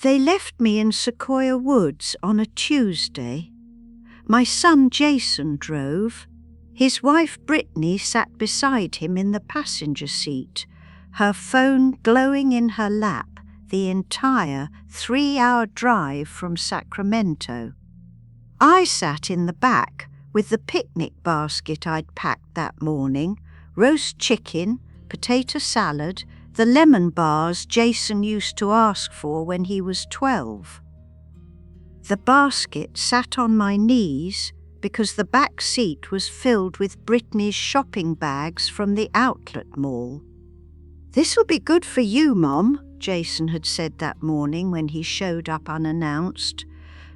They left me in Sequoia Woods on a Tuesday. My son Jason drove. His wife Brittany sat beside him in the passenger seat, her phone glowing in her lap the entire 3-hour drive from Sacramento. I sat in the back with the picnic basket I'd packed that morning, roast chicken, potato salad, the lemon bars Jason used to ask for when he was 12. The basket sat on my knees because the back seat was filled with Brittany's shopping bags from the outlet mall. "This'll be good for you, Mom," Jason had said that morning when he showed up unannounced.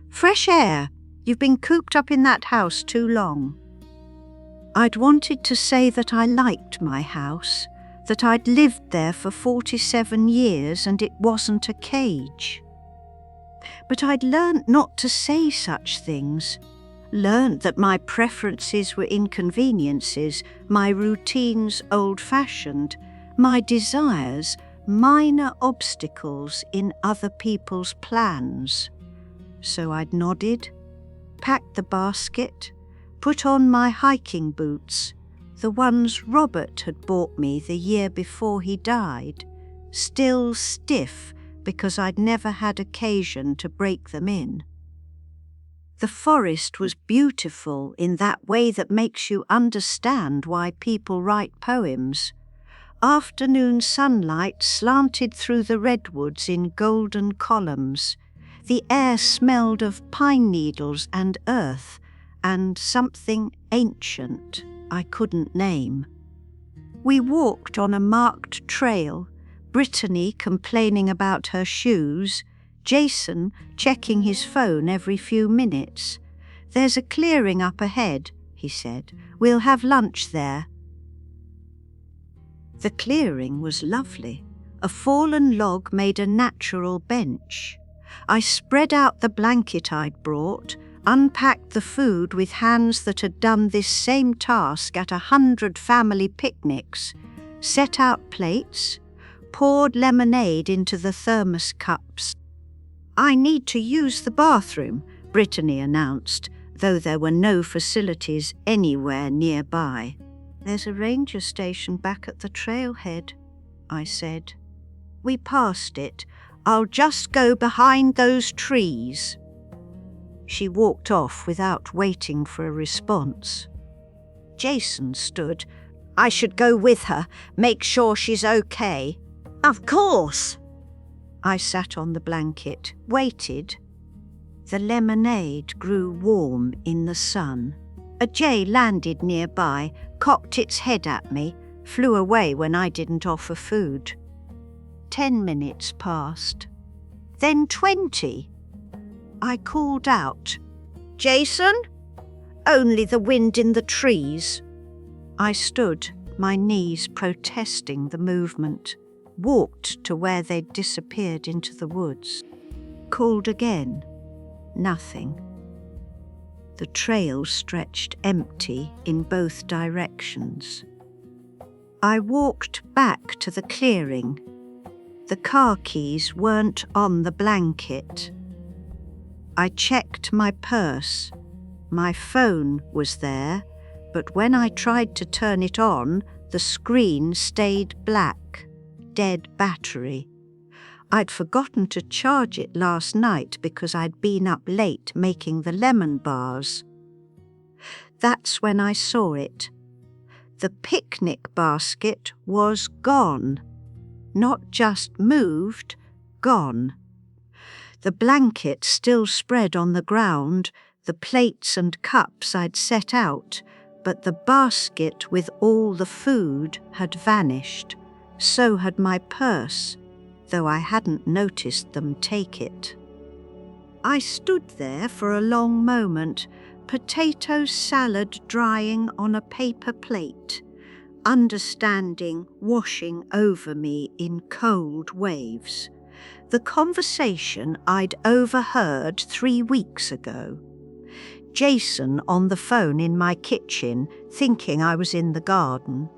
"Fresh air. You've been cooped up in that house too long." I'd wanted to say that I liked my house, that I'd lived there for 47 years and it wasn't a cage. But I'd learnt not to say such things, learnt that my preferences were inconveniences, my routines old-fashioned, my desires minor obstacles in other people's plans. So I'd nodded, packed the basket, put on my hiking boots, the ones Robert had bought me the year before he died, still stiff because I'd never had occasion to break them in. The forest was beautiful in that way that makes you understand why people write poems. Afternoon sunlight slanted through the redwoods in golden columns. The air smelled of pine needles and earth, and something ancient I couldn't name. We walked on a marked trail, Brittany complaining about her shoes, Jason checking his phone every few minutes. "There's a clearing up ahead," he said. "We'll have lunch there." The clearing was lovely. A fallen log made a natural bench. I spread out the blanket I'd brought, unpacked the food with hands that had done this same task at 100 family picnics, set out plates, poured lemonade into the thermos cups. "I need to use the bathroom," Brittany announced, though there were no facilities anywhere nearby. "There's a ranger station back at the trailhead," I said. We passed it. "I'll just go behind those trees." She walked off without waiting for a response. Jason stood. "I should go with her, make sure she's okay." "Of course." I sat on the blanket, waited. The lemonade grew warm in the sun. A jay landed nearby, cocked its head at me, flew away when I didn't offer food. 10 minutes passed. Then 20. I called out, "Jason?" Only the wind in the trees. I stood, my knees protesting the movement, walked to where they'd disappeared into the woods. Called again. Nothing. The trail stretched empty in both directions. I walked back to the clearing. The car keys weren't on the blanket. I checked my purse. My phone was there, but when I tried to turn it on, the screen stayed black, dead battery. I'd forgotten to charge it last night because I'd been up late making the lemon bars. That's when I saw it. The picnic basket was gone. Not just moved, gone. The blanket still spread on the ground, the plates and cups I'd set out, but the basket with all the food had vanished. So had my purse, though I hadn't noticed them take it. I stood there for a long moment, potato salad drying on a paper plate, understanding washing over me in cold waves. The conversation I'd overheard 3 weeks ago. Jason on the phone in my kitchen, thinking I was in the garden.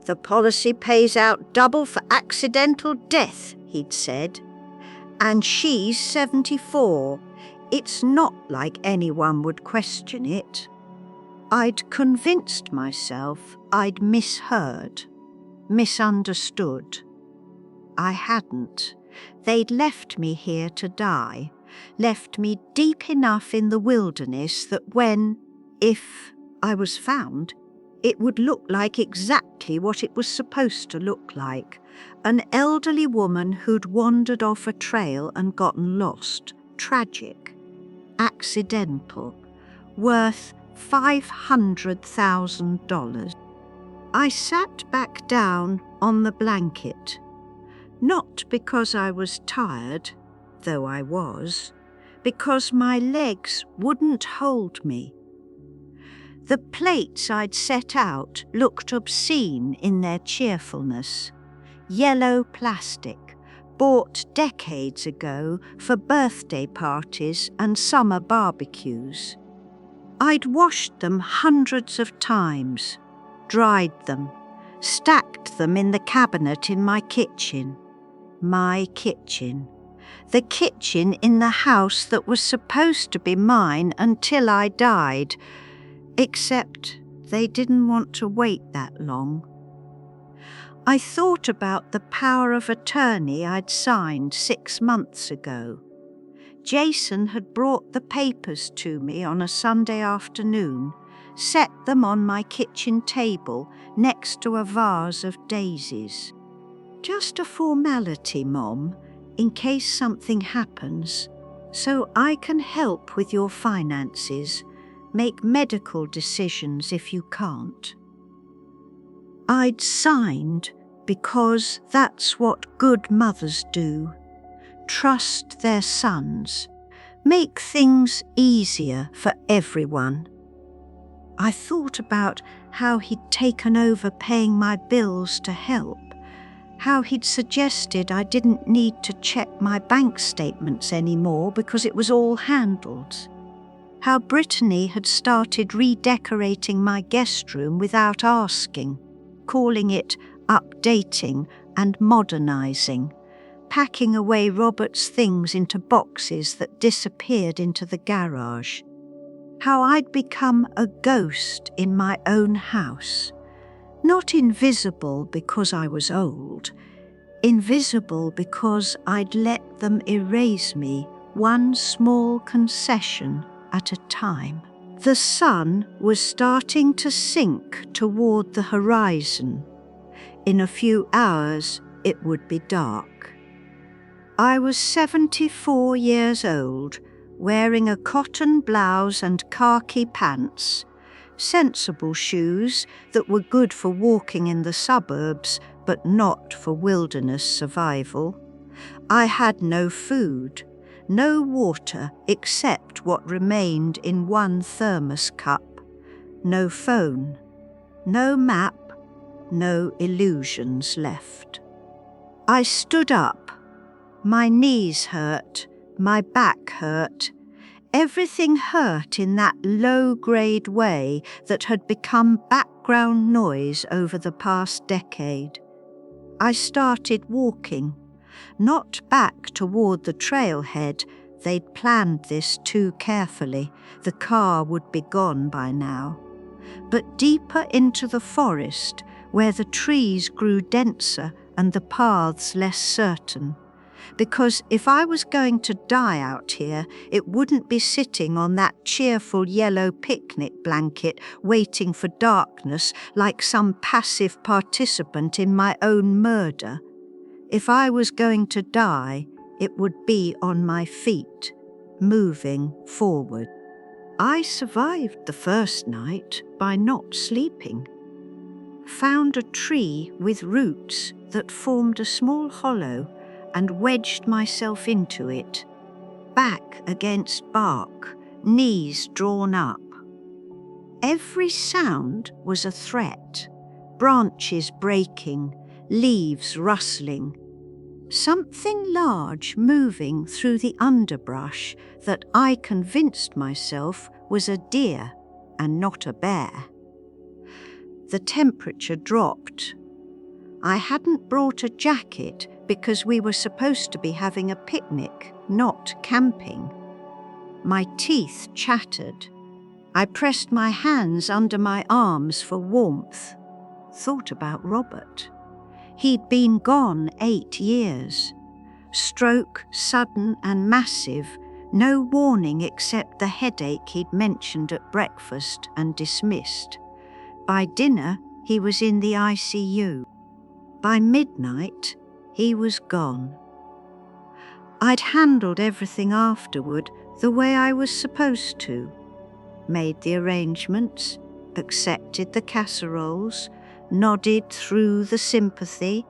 "The policy pays out double for accidental death," he'd said. And she's 74. It's not like anyone would question it. I'd convinced myself I'd misheard, misunderstood. I hadn't. They'd left me here to die, left me deep enough in the wilderness that when, if I was found, it would look like exactly what it was supposed to look like. An elderly woman who'd wandered off a trail and gotten lost. Tragic. Accidental. Worth $500,000. I sat back down on the blanket. Not because I was tired, though I was, because my legs wouldn't hold me. The plates I'd set out looked obscene in their cheerfulness. Yellow plastic, bought decades ago for birthday parties and summer barbecues. I'd washed them hundreds of times, dried them, stacked them in the cabinet in my kitchen. My kitchen. The kitchen in the house that was supposed to be mine until I died. Except they didn't want to wait that long. I thought about the power of attorney I'd signed 6 months ago. Jason had brought the papers to me on a Sunday afternoon, set them on my kitchen table next to a vase of daisies. Just a formality, Mom, in case something happens, so I can help with your finances, make medical decisions if you can't. I'd signed because that's what good mothers do. Trust their sons. Make things easier for everyone. I thought about how he'd taken over paying my bills to help, how he'd suggested I didn't need to check my bank statements anymore because it was all handled, how Brittany had started redecorating my guest room without asking, calling it updating and modernising, packing away Robert's things into boxes that disappeared into the garage, how I'd become a ghost in my own house, not invisible because I was old, invisible because I'd let them erase me one small concession at a time. The sun was starting to sink toward the horizon. In a few hours, it would be dark. I was 74 years old, wearing a cotton blouse and khaki pants, sensible shoes that were good for walking in the suburbs but not for wilderness survival. I had no food, no water except what remained in one thermos cup, no phone, no map, no illusions left. I stood up. My knees hurt, my back hurt. Everything hurt in that low-grade way that had become background noise over the past decade. I started walking, not back toward the trailhead. They'd planned this too carefully. The car would be gone by now. But deeper into the forest, where the trees grew denser and the paths less certain. Because if I was going to die out here, it wouldn't be sitting on that cheerful yellow picnic blanket waiting for darkness like some passive participant in my own murder. If I was going to die, it would be on my feet, moving forward. I survived the first night by not sleeping. Found a tree with roots that formed a small hollow and wedged myself into it, back against bark, knees drawn up. Every sound was a threat, branches breaking, leaves rustling. Something large moving through the underbrush that I convinced myself was a deer and not a bear. The temperature dropped. I hadn't brought a jacket because we were supposed to be having a picnic, not camping. My teeth chattered. I pressed my hands under my arms for warmth. Thought about Robert. He'd been gone 8 years. Stroke, sudden and massive, no warning except the headache he'd mentioned at breakfast and dismissed. By dinner, he was in the ICU. By midnight, he was gone. I'd handled everything afterward the way I was supposed to. Made the arrangements, accepted the casseroles, nodded through the sympathy,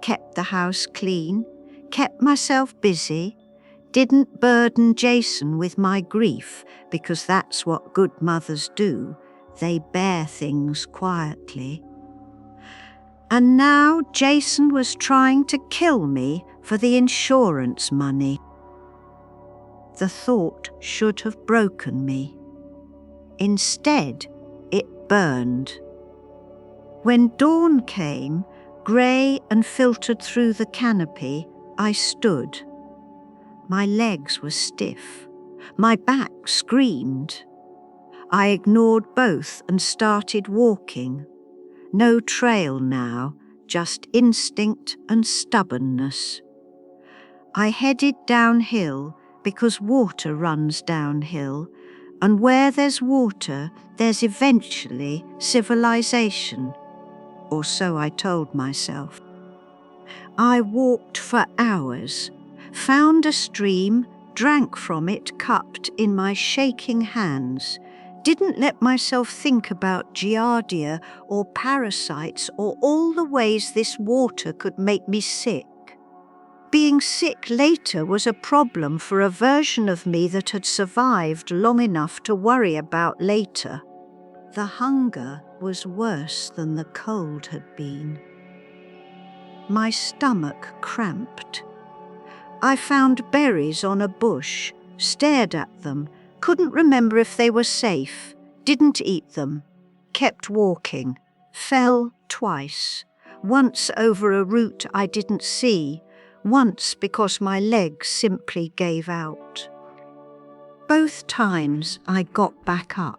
kept the house clean, kept myself busy, didn't burden Jason with my grief because that's what good mothers do. They bear things quietly. And now Jason was trying to kill me for the insurance money. The thought should have broken me. Instead, it burned. When dawn came, grey and filtered through the canopy, I stood. My legs were stiff. My back screamed. I ignored both and started walking. No trail now, just instinct and stubbornness. I headed downhill because water runs downhill, and where there's water, there's eventually civilization. Or so I told myself. I walked for hours, found a stream, drank from it cupped in my shaking hands, didn't let myself think about giardia or parasites or all the ways this water could make me sick. Being sick later was a problem for a version of me that had survived long enough to worry about later. The hunger was worse than the cold had been. My stomach cramped. I found berries on a bush, stared at them, couldn't remember if they were safe, didn't eat them, kept walking, fell twice, once over a route I didn't see, once because my legs simply gave out. Both times I got back up.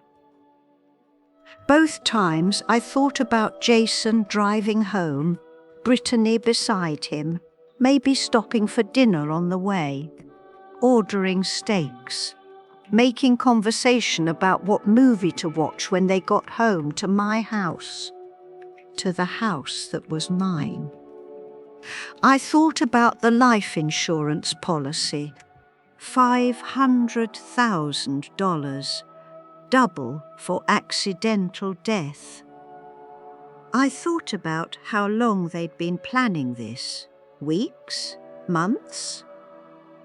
Both times I thought about Jason driving home, Brittany beside him, maybe stopping for dinner on the way, ordering steaks, making conversation about what movie to watch when they got home to my house, to the house that was mine. I thought about the life insurance policy, $500,000, double for accidental death. I thought about how long they'd been planning this. Weeks? Months?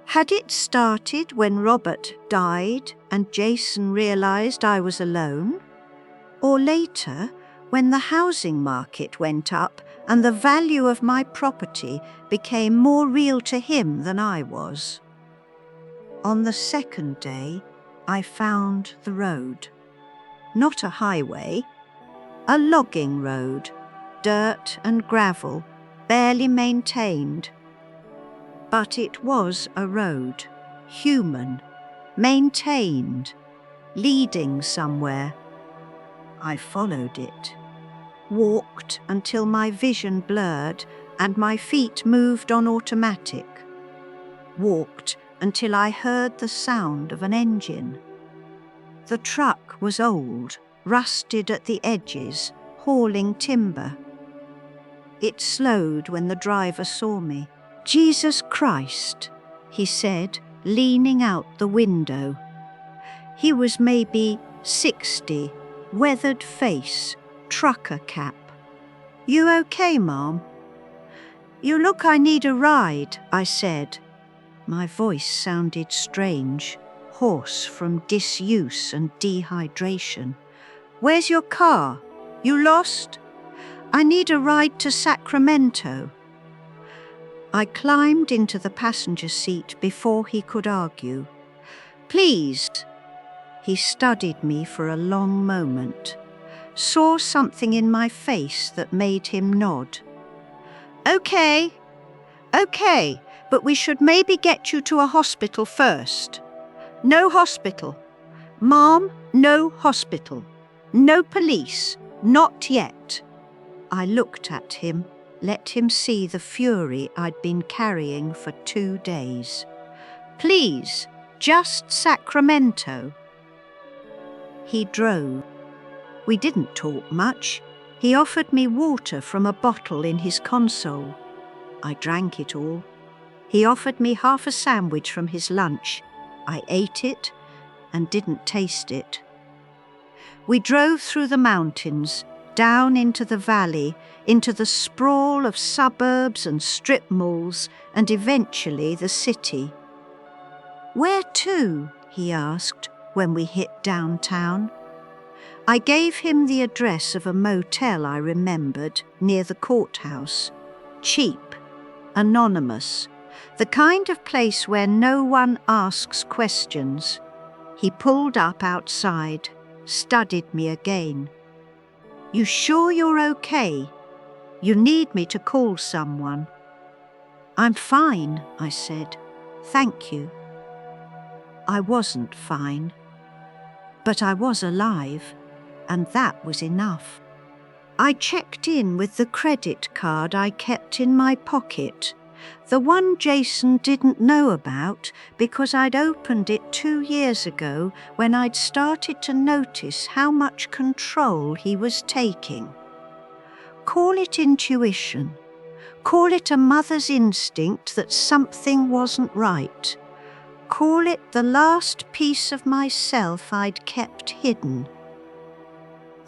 Had it started when Robert died and Jason realized I was alone? Or later, when the housing market went up and the value of my property became more real to him than I was? On the second day, I found the road. Not a highway, a logging road, dirt and gravel, barely maintained. But it was a road, human, maintained, leading somewhere. I followed it, walked until my vision blurred and my feet moved on automatic, walked until I heard the sound of an engine. The truck was old, rusted at the edges, hauling timber. It slowed when the driver saw me. "Jesus Christ," he said, leaning out the window. He was maybe 60, weathered face, trucker cap. "You okay, Mom?" "You look I need a ride," I said. My voice sounded strange, hoarse from disuse and dehydration. "Where's your car? You lost? I need a ride to Sacramento." I climbed into the passenger seat before he could argue. "Please." He studied me for a long moment, saw something in my face that made him nod. "Okay." Okay, but we should maybe get you to a hospital first. No hospital. Mom, no hospital. No police. Not yet. I looked at him, let him see the fury I'd been carrying for 2 days. Please, just Sacramento. He drove. We didn't talk much. He offered me water from a bottle in his console. I drank it all. He offered me half a sandwich from his lunch. I ate it and didn't taste it. We drove through the mountains, down into the valley, into the sprawl of suburbs and strip malls, and eventually the city. Where to? He asked when we hit downtown. I gave him the address of a motel I remembered near the courthouse. Cheap, anonymous, the kind of place where no one asks questions. He pulled up outside, studied me again. You sure you're okay? You need me to call someone. I'm fine, I said. Thank you. I wasn't fine, but I was alive, and that was enough. I checked in with the credit card I kept in my pocket, the one Jason didn't know about because I'd opened it 2 years ago when I'd started to notice how much control he was taking. Call it intuition. Call it a mother's instinct that something wasn't right. Call it the last piece of myself I'd kept hidden.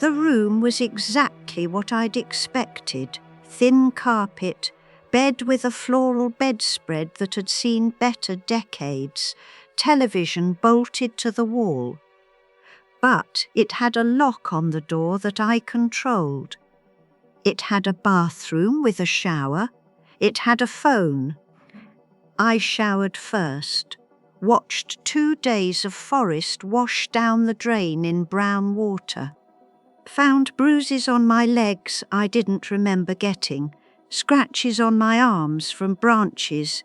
The room was exactly what I'd expected. Thin carpet, bed with a floral bedspread that had seen better decades, television bolted to the wall. But it had a lock on the door that I controlled. It had a bathroom with a shower. It had a phone. I showered first, watched 2 days of forest wash down the drain in brown water. Found bruises on my legs I didn't remember getting, scratches on my arms from branches.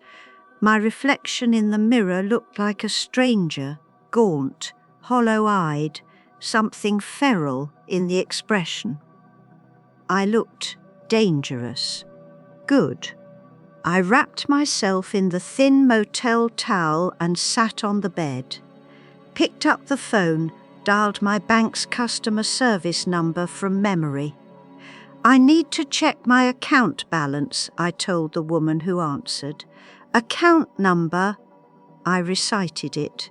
My reflection in the mirror looked like a stranger, gaunt, hollow-eyed, something feral in the expression. I looked dangerous. Good. I wrapped myself in the thin motel towel and sat on the bed. Picked up the phone, dialed my bank's customer service number from memory. I need to check my account balance, I told the woman who answered. Account number. I recited it.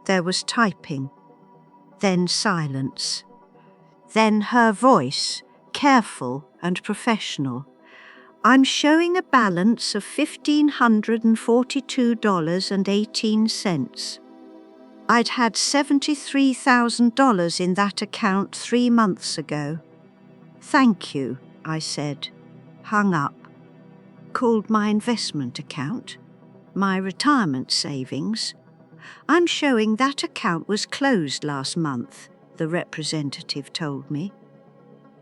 There was typing. Then silence. Then her voice, careful and professional. I'm showing a balance of $1,542.18. I'd had $73,000 in that account 3 months ago. Thank you, I said. Hung up. Called my investment account. My retirement savings. I'm showing that account was closed last month, the representative told me.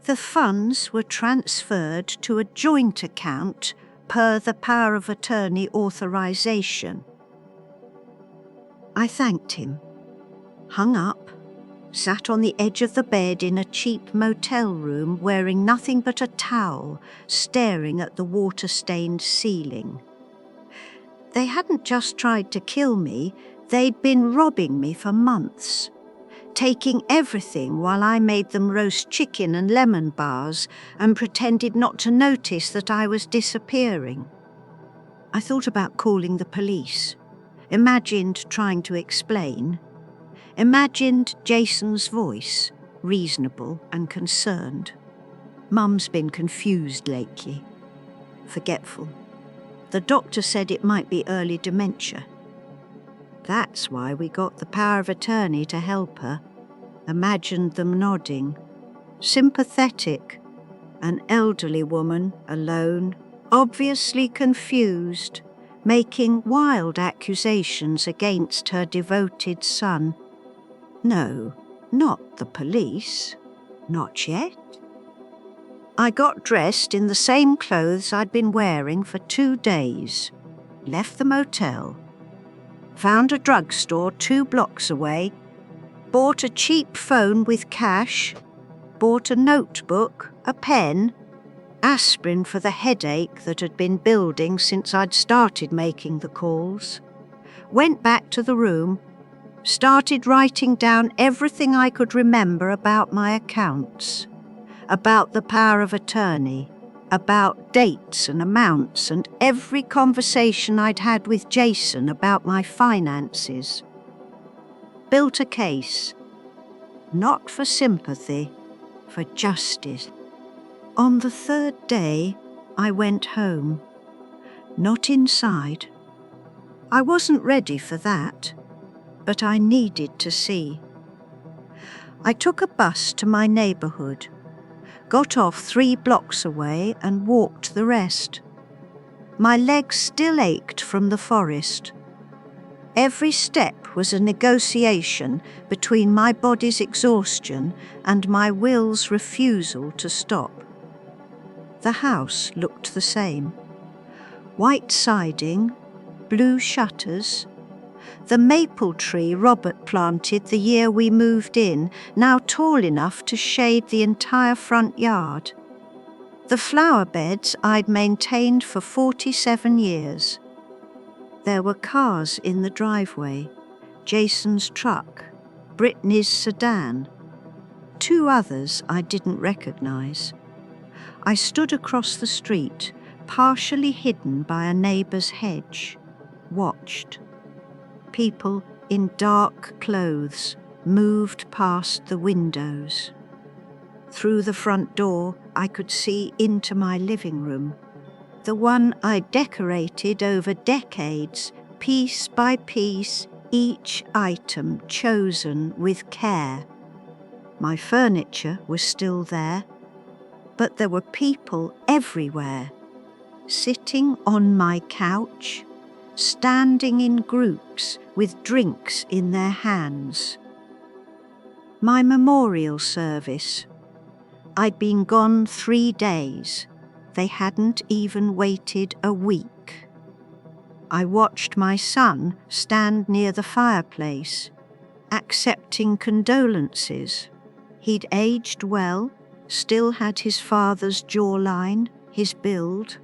The funds were transferred to a joint account per the power of attorney authorization. I thanked him, hung up, sat on the edge of the bed in a cheap motel room wearing nothing but a towel, staring at the water-stained ceiling. They hadn't just tried to kill me, they'd been robbing me for months, taking everything while I made them roast chicken and lemon bars and pretended not to notice that I was disappearing. I thought about calling the police. Imagined trying to explain. Imagined Jason's voice, reasonable and concerned. Mum's been confused lately. Forgetful. The doctor said it might be early dementia. That's why we got the power of attorney to help her. Imagined them nodding. Sympathetic. An elderly woman, alone, obviously confused, making wild accusations against her devoted son. No, not the police. Not yet. I got dressed in the same clothes I'd been wearing for 2 days, left the motel, found a drugstore 2 blocks away, bought a cheap phone with cash, bought a notebook, a pen, aspirin for the headache that had been building since I'd started making the calls, went back to the room, started writing down everything I could remember about my accounts, about the power of attorney, about dates and amounts and every conversation I'd had with Jason about my finances. Built a case, not for sympathy, for justice. On the 3rd day, I went home. Not inside. I wasn't ready for that, but I needed to see. I took a bus to my neighbourhood, got off 3 blocks away and walked the rest. My legs still ached from the forest. Every step was a negotiation between my body's exhaustion and my will's refusal to stop. The house looked the same. White siding, blue shutters. The maple tree Robert planted the year we moved in, now tall enough to shade the entire front yard. The flower beds I'd maintained for 47 years. There were cars in the driveway, Jason's truck, Brittany's sedan, 2 others I didn't recognise. I stood across the street, partially hidden by a neighbour's hedge, watched. People in dark clothes moved past the windows. Through the front door, I could see into my living room, the one I decorated over decades, piece by piece, each item chosen with care. My furniture was still there, but there were people everywhere, sitting on my couch, standing in groups with drinks in their hands. My memorial service. I'd been gone 3 days. They hadn't even waited a week. I watched my son stand near the fireplace, accepting condolences. He'd aged well, still had his father's jawline, his build.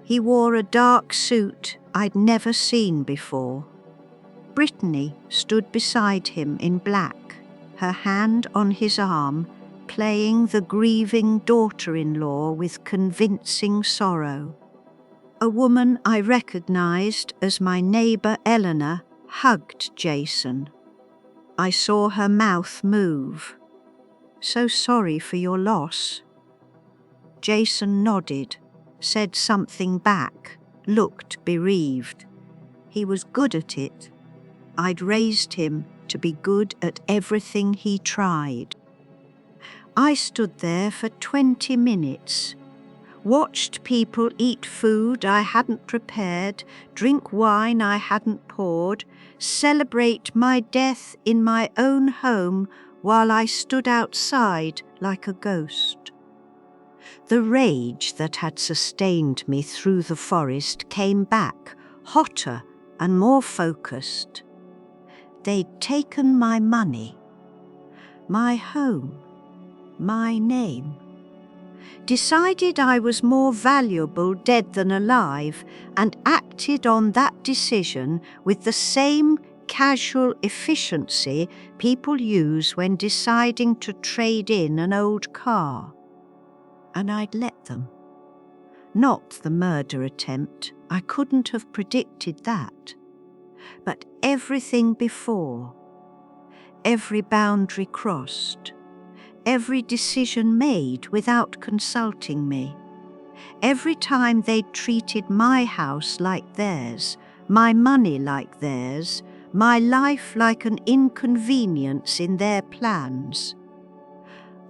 He wore a dark suit I'd never seen before. Brittany stood beside him in black, her hand on his arm, playing the grieving daughter-in-law with convincing sorrow. A woman I recognised as my neighbour Eleanor hugged Jason. I saw her mouth move. "So sorry for your loss." Jason nodded, said something back, looked bereaved. He was good at it. I'd raised him to be good at everything he tried. I stood there for 20 minutes, watched people eat food I hadn't prepared, drink wine I hadn't poured, celebrate my death in my own home while I stood outside like a ghost. The rage that had sustained me through the forest came back, hotter and more focused. They'd taken my money, my home, my name. Decided I was more valuable dead than alive, and acted on that decision with the same casual efficiency people use when deciding to trade in an old car. And I'd let them. Not the murder attempt, I couldn't have predicted that. But everything before, every boundary crossed, every decision made without consulting me, every time they'd treated my house like theirs, my money like theirs, my life like an inconvenience in their plans.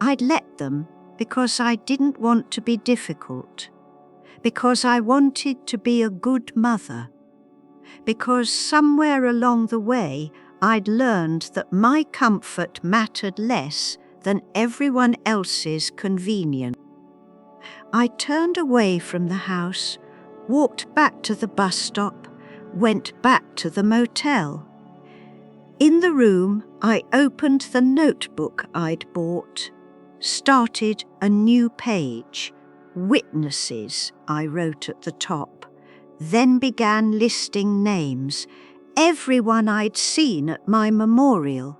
I'd let them because I didn't want to be difficult, because I wanted to be a good mother, because somewhere along the way I'd learned that my comfort mattered less than everyone else's convenience. I turned away from the house, walked back to the bus stop, went back to the motel. In the room, I opened the notebook I'd bought, started a new page. Witnesses, I wrote at the top, then began listing names. Everyone I'd seen at my memorial,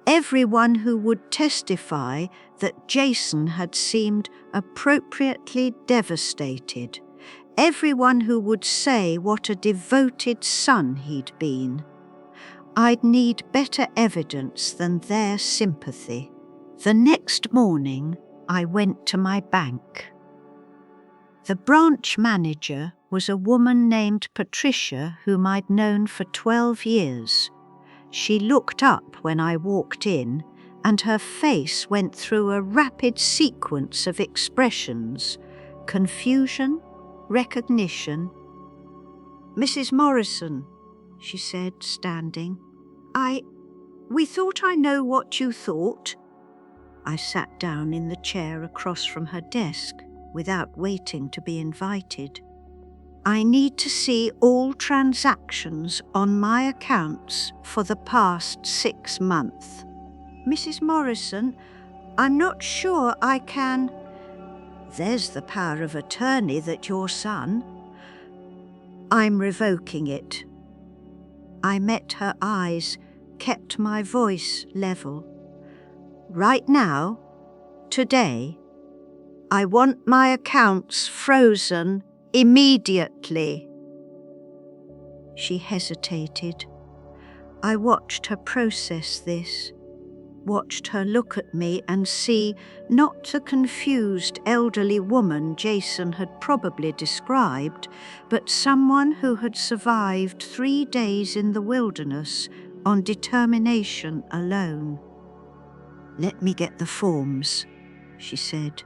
everyone who would testify that Jason had seemed appropriately devastated, everyone who would say what a devoted son he'd been. I'd need better evidence than their sympathy. The next morning, I went to my bank. The branch manager was a woman named Patricia whom I'd known for 12 years. She looked up when I walked in, and her face went through a rapid sequence of expressions: confusion, recognition. "Mrs. Morrison," she said, standing. We thought I know what you thought." I sat down in the chair across from her desk without waiting to be invited. "I need to see all transactions on my accounts for the past 6 months. Mrs. Morrison, I'm not sure I can." "There's the power of attorney that your son—" "I'm revoking it." I met her eyes, kept my voice level. "Right now, today, I want my accounts frozen immediately." She hesitated. I watched her process this, watched her look at me and see not the confused elderly woman Jason had probably described, but someone who had survived 3 days in the wilderness on determination alone. "Let me get the forms," she said.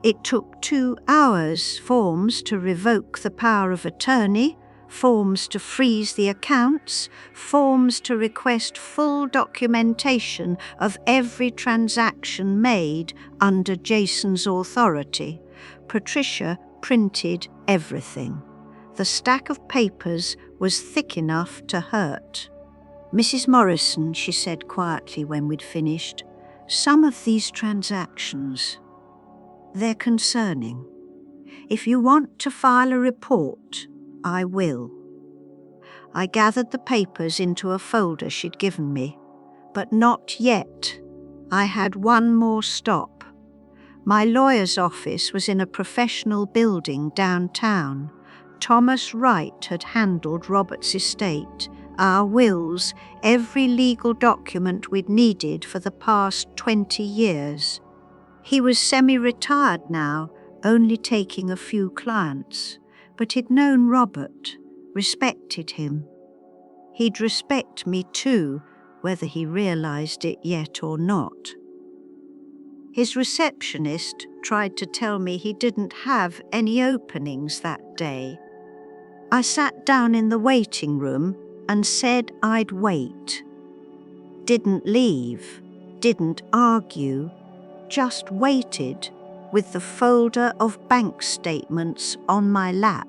It took 2 hours, forms to revoke the power of attorney, forms to freeze the accounts, forms to request full documentation of every transaction made under Jason's authority. Patricia printed everything. The stack of papers was thick enough to hurt. "Mrs. Morrison," she said quietly when we'd finished, "some of these transactions, they're concerning. If you want to file a report, I will." I gathered the papers into a folder she'd given me, but not yet. I had one more stop. My lawyer's office was in a professional building downtown. Thomas Wright had handled Robert's estate, our wills, every legal document we'd needed for the past 20 years. He was semi-retired now, only taking a few clients, but he'd known Robert, respected him. He'd respect me too, whether he realized it yet or not. His receptionist tried to tell me he didn't have any openings that day. I sat down in the waiting room and said I'd wait. Didn't leave, didn't argue, just waited with the folder of bank statements on my lap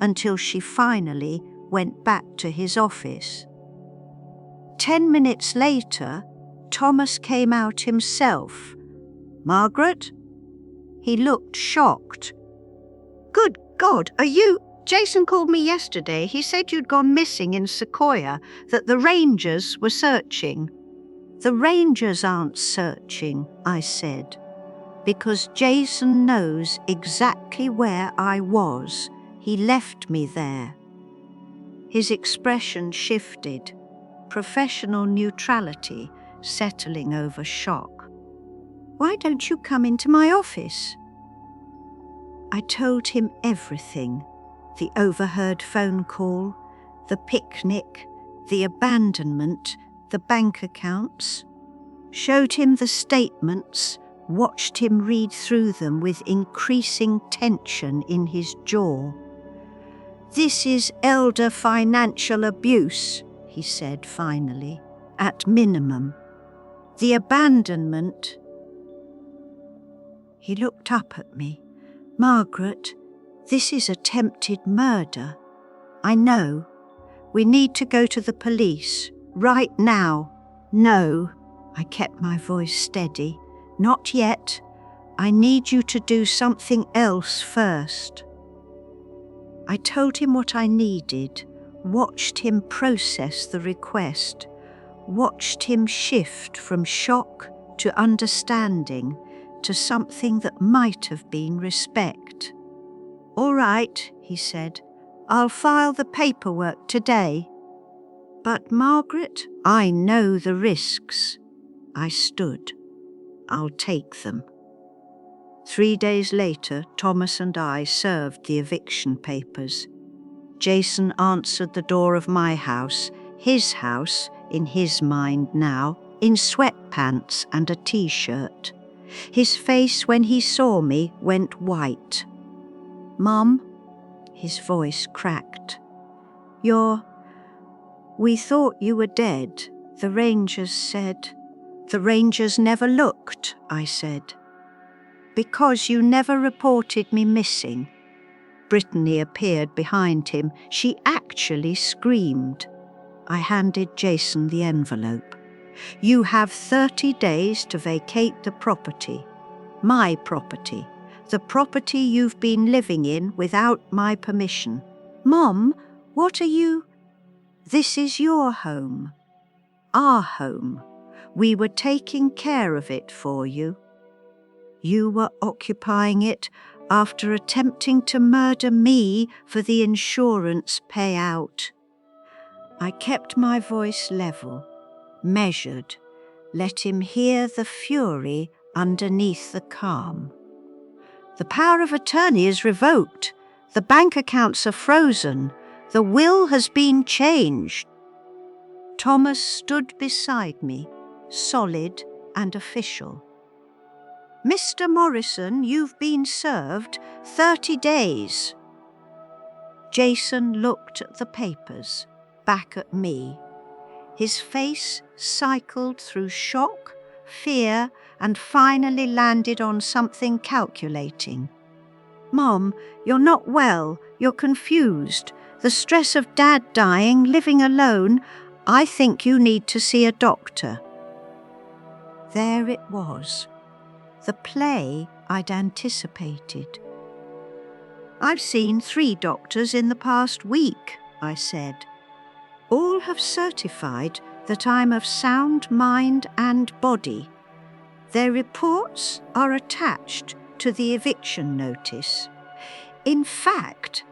until she finally went back to his office. 10 minutes later, Thomas came out himself. "Margaret?" He looked shocked. "Good God, are you—" "Jason called me yesterday. He said you'd gone missing in Sequoia, that the rangers were searching." "The rangers aren't searching," I said, "because Jason knows exactly where I was. He left me there." His expression shifted, professional neutrality settling over shock. "Why don't you come into my office?" I told him everything. The overheard phone call, the picnic, the abandonment, the bank accounts. Showed him the statements, watched him read through them with increasing tension in his jaw. "This is elder financial abuse," he said finally, "at minimum. The abandonment—" He looked up at me, Margaret, this is attempted murder. I know. We need to go to the police. Right now. No. I kept my voice steady. Not yet. I need you to do something else first. I told him what I needed, watched him process the request, watched him shift from shock to understanding to something that might have been respect. All right, he said, I'll file the paperwork today. But Margaret, I know the risks. I stood. I'll take them. 3 days later, Thomas and I served the eviction papers. Jason answered the door of my house, his house, in his mind now, in sweatpants and a t-shirt. His face when he saw me went white. Mum, his voice cracked. We thought you were dead. The Rangers said. The Rangers never looked, I said. Because you never reported me missing. Brittany appeared behind him. She actually screamed. I handed Jason the envelope. You have 30 days to vacate the property. My property. The property you've been living in without my permission. Mom, what are you? This is your home. Our home. We were taking care of it for you. You were occupying it after attempting to murder me for the insurance payout. I kept my voice level, measured, let him hear the fury underneath the calm. The power of attorney is revoked. The bank accounts are frozen. The will has been changed. Thomas stood beside me, solid and official. Mr. Morrison, you've been served 30 days. Jason looked at the papers, back at me. His face cycled through shock, fear, and finally landed on something calculating. Mom, you're not well. You're confused. The stress of Dad dying, living alone. I think you need to see a doctor. There it was. The play I'd anticipated. I've seen 3 doctors in the past week, I said. All have certified that I'm of sound mind and body. Their reports are attached to the eviction notice. In fact,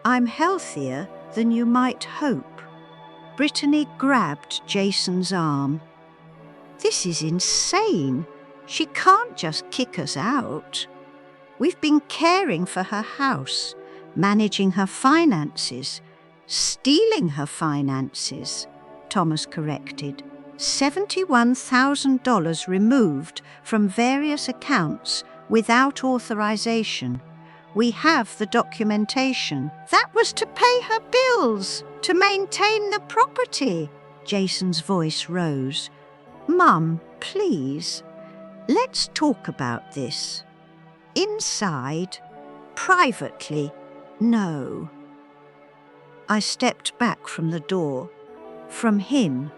I'm healthier than you might hope. Brittany grabbed Jason's arm. This is insane. She can't just kick us out. We've been caring for her house, managing her finances, stealing her finances, Thomas corrected. $71,000 removed from various accounts without authorization. We have the documentation. That was to pay her bills, to maintain the property. Jason's voice rose. Mum, please, let's talk about this. Inside, privately, no. I stepped back from the door. From him,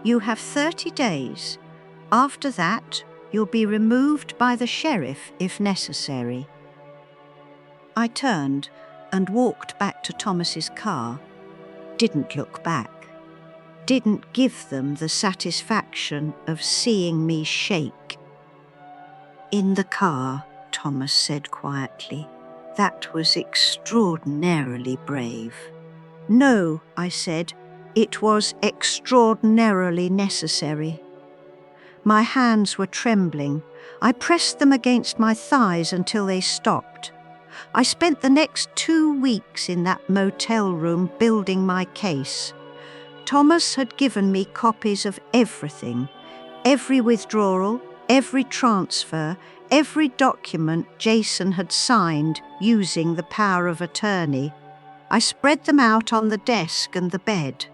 you have 30 days. After that, you'll be removed by the sheriff if necessary. I turned and walked back to Thomas's car. Didn't look back. Didn't give them the satisfaction of seeing me shake. In the car, Thomas said quietly. That was extraordinarily brave. No, I said, it was extraordinarily necessary. My hands were trembling. I pressed them against my thighs until they stopped. I spent the next 2 weeks in that motel room building my case. Thomas had given me copies of everything, every withdrawal, every transfer, every document Jason had signed using the power of attorney. I spread them out on the desk and the bed,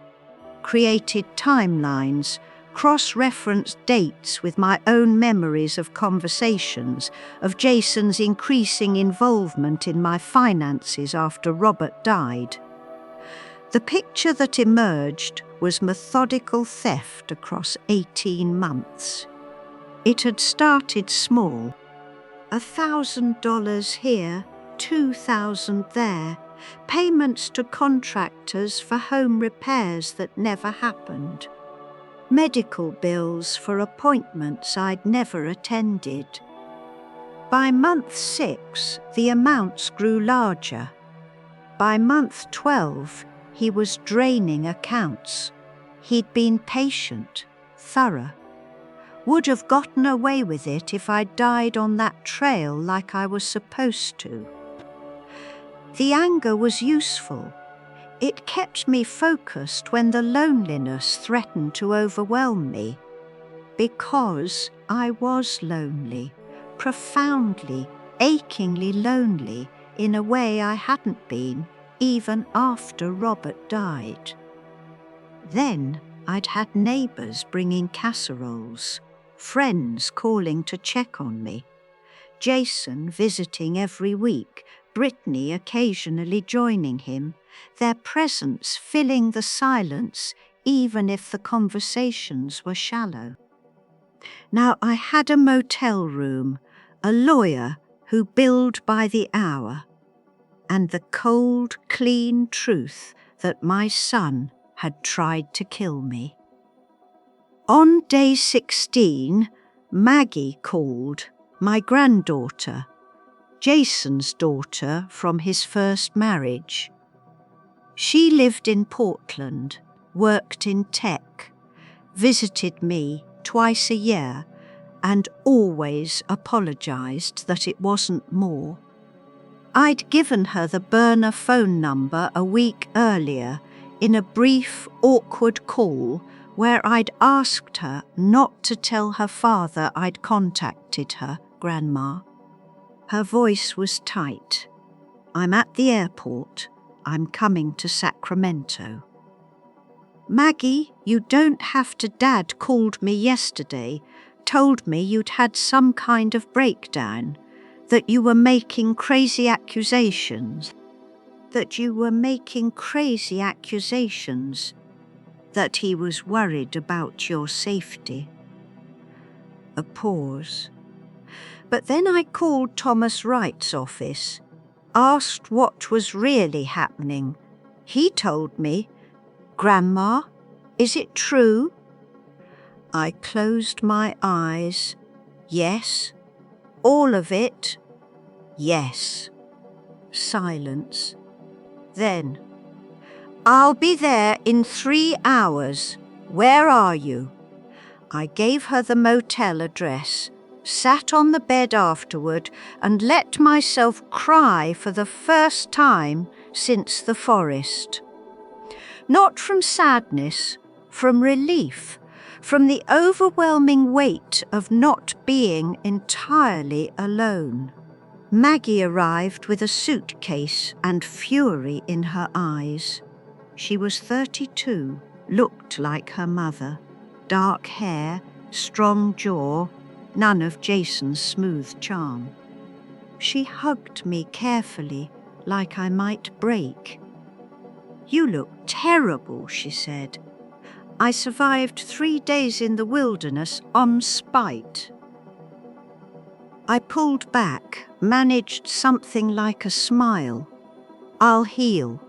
created timelines, cross-referenced dates with my own memories of conversations, of Jason's increasing involvement in my finances after Robert died. The picture that emerged was methodical theft across 18 months. It had started small. $1,000 here, $2,000 there, payments to contractors for home repairs that never happened, medical bills for appointments I'd never attended. By month 6, the amounts grew larger. By month 12, he was draining accounts. He'd been patient, thorough. Would have gotten away with it if I'd died on that trail like I was supposed to. The anger was useful. It kept me focused when the loneliness threatened to overwhelm me. Because I was lonely, profoundly, achingly lonely in a way I hadn't been even after Robert died. Then I'd had neighbours bringing casseroles, friends calling to check on me, Jason visiting every week, Brittany occasionally joining him, their presence filling the silence even if the conversations were shallow. Now I had a motel room, a lawyer who billed by the hour, and the cold, clean truth that my son had tried to kill me. On day 16, Maggie called, my granddaughter, Jason's daughter from his first marriage. She lived in Portland, worked in tech, visited me twice a year, and always apologized that it wasn't more. I'd given her the burner phone number a week earlier in a brief, awkward call where I'd asked her not to tell her father I'd contacted her, Grandma. Her voice was tight. I'm at the airport. I'm coming to Sacramento. Maggie, you don't have to. Dad called me yesterday, told me you'd had some kind of breakdown, that you were making crazy accusations, that he was worried about your safety. A pause. But then I called Thomas Wright's office, asked what was really happening. He told me, Grandma, is it true? I closed my eyes. Yes. All of it? Yes. Silence. Then, I'll be there in 3 hours. Where are you? I gave her the motel address, sat on the bed afterward, and let myself cry for the first time since the forest. Not from sadness, from relief, from the overwhelming weight of not being entirely alone. Maggie arrived with a suitcase and fury in her eyes. She was 32, looked like her mother. Dark hair, strong jaw, none of Jason's smooth charm. She hugged me carefully, like I might break. You look terrible, she said. I survived 3 days in the wilderness on spite. I pulled back, managed something like a smile. I'll heal.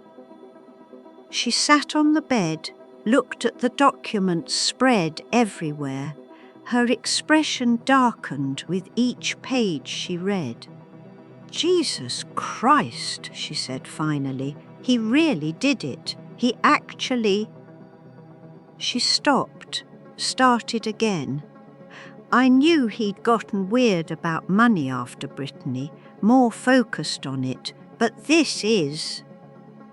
She sat on the bed, looked at the documents spread everywhere. Her expression darkened with each page she read. Jesus Christ, she said finally. He really did it. He actually... She stopped, started again. I knew he'd gotten weird about money after Brittany, more focused on it, but this is...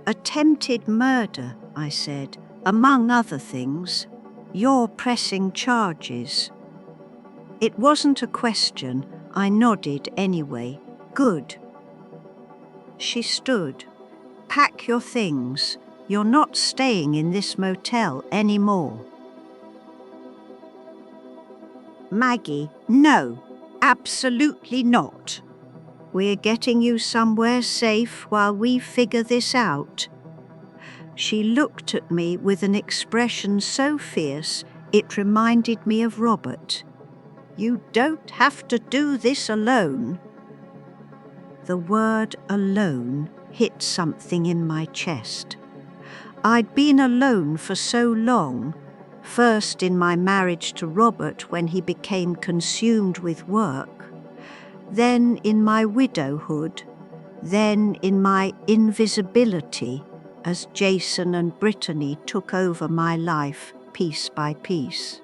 Attempted murder, I said, among other things. You're pressing charges. It wasn't a question. I nodded anyway. Good. She stood. Pack your things. You're not staying in this motel anymore. Maggie, no, absolutely not. We're getting you somewhere safe while we figure this out. She looked at me with an expression so fierce it reminded me of Robert. You don't have to do this alone. The word alone hit something in my chest. I'd been alone for so long, first in my marriage to Robert when he became consumed with work, then in my widowhood, then in my invisibility as Jason and Brittany took over my life piece by piece.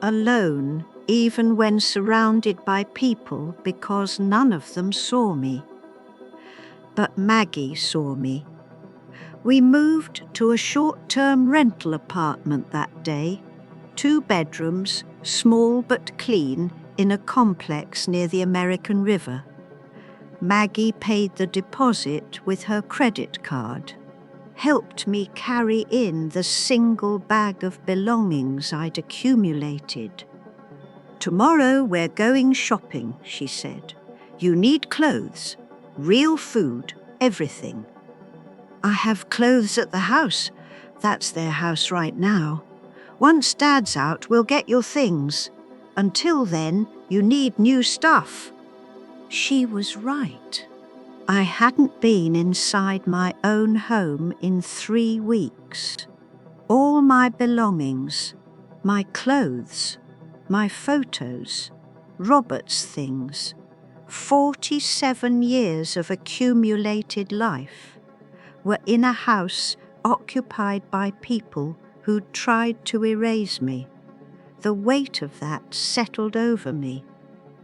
Alone, even when surrounded by people because none of them saw me. But Maggie saw me. We moved to a short-term rental apartment that day, 2 bedrooms, small but clean, in a complex near the American River. Maggie paid the deposit with her credit card, helped me carry in the single bag of belongings I'd accumulated. Tomorrow we're going shopping, she said. You need clothes, real food, everything. I have clothes at the house. That's their house right now. Once Dad's out, we'll get your things. Until then, you need new stuff. She was right. I hadn't been inside my own home in 3 weeks. All my belongings, my clothes, my photos, Robert's things, 47 years of accumulated life, were in a house occupied by people who'd tried to erase me. The weight of that settled over me.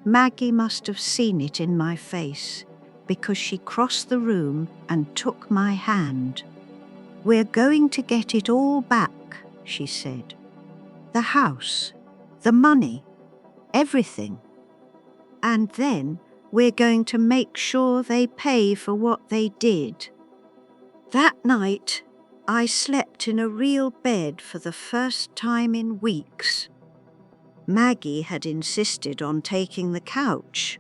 Maggie must have seen it in my face, because she crossed the room and took my hand. We're going to get it all back, she said. The house, the money, everything. And then we're going to make sure they pay for what they did. That night, I slept in a real bed for the first time in weeks. Maggie had insisted on taking the couch.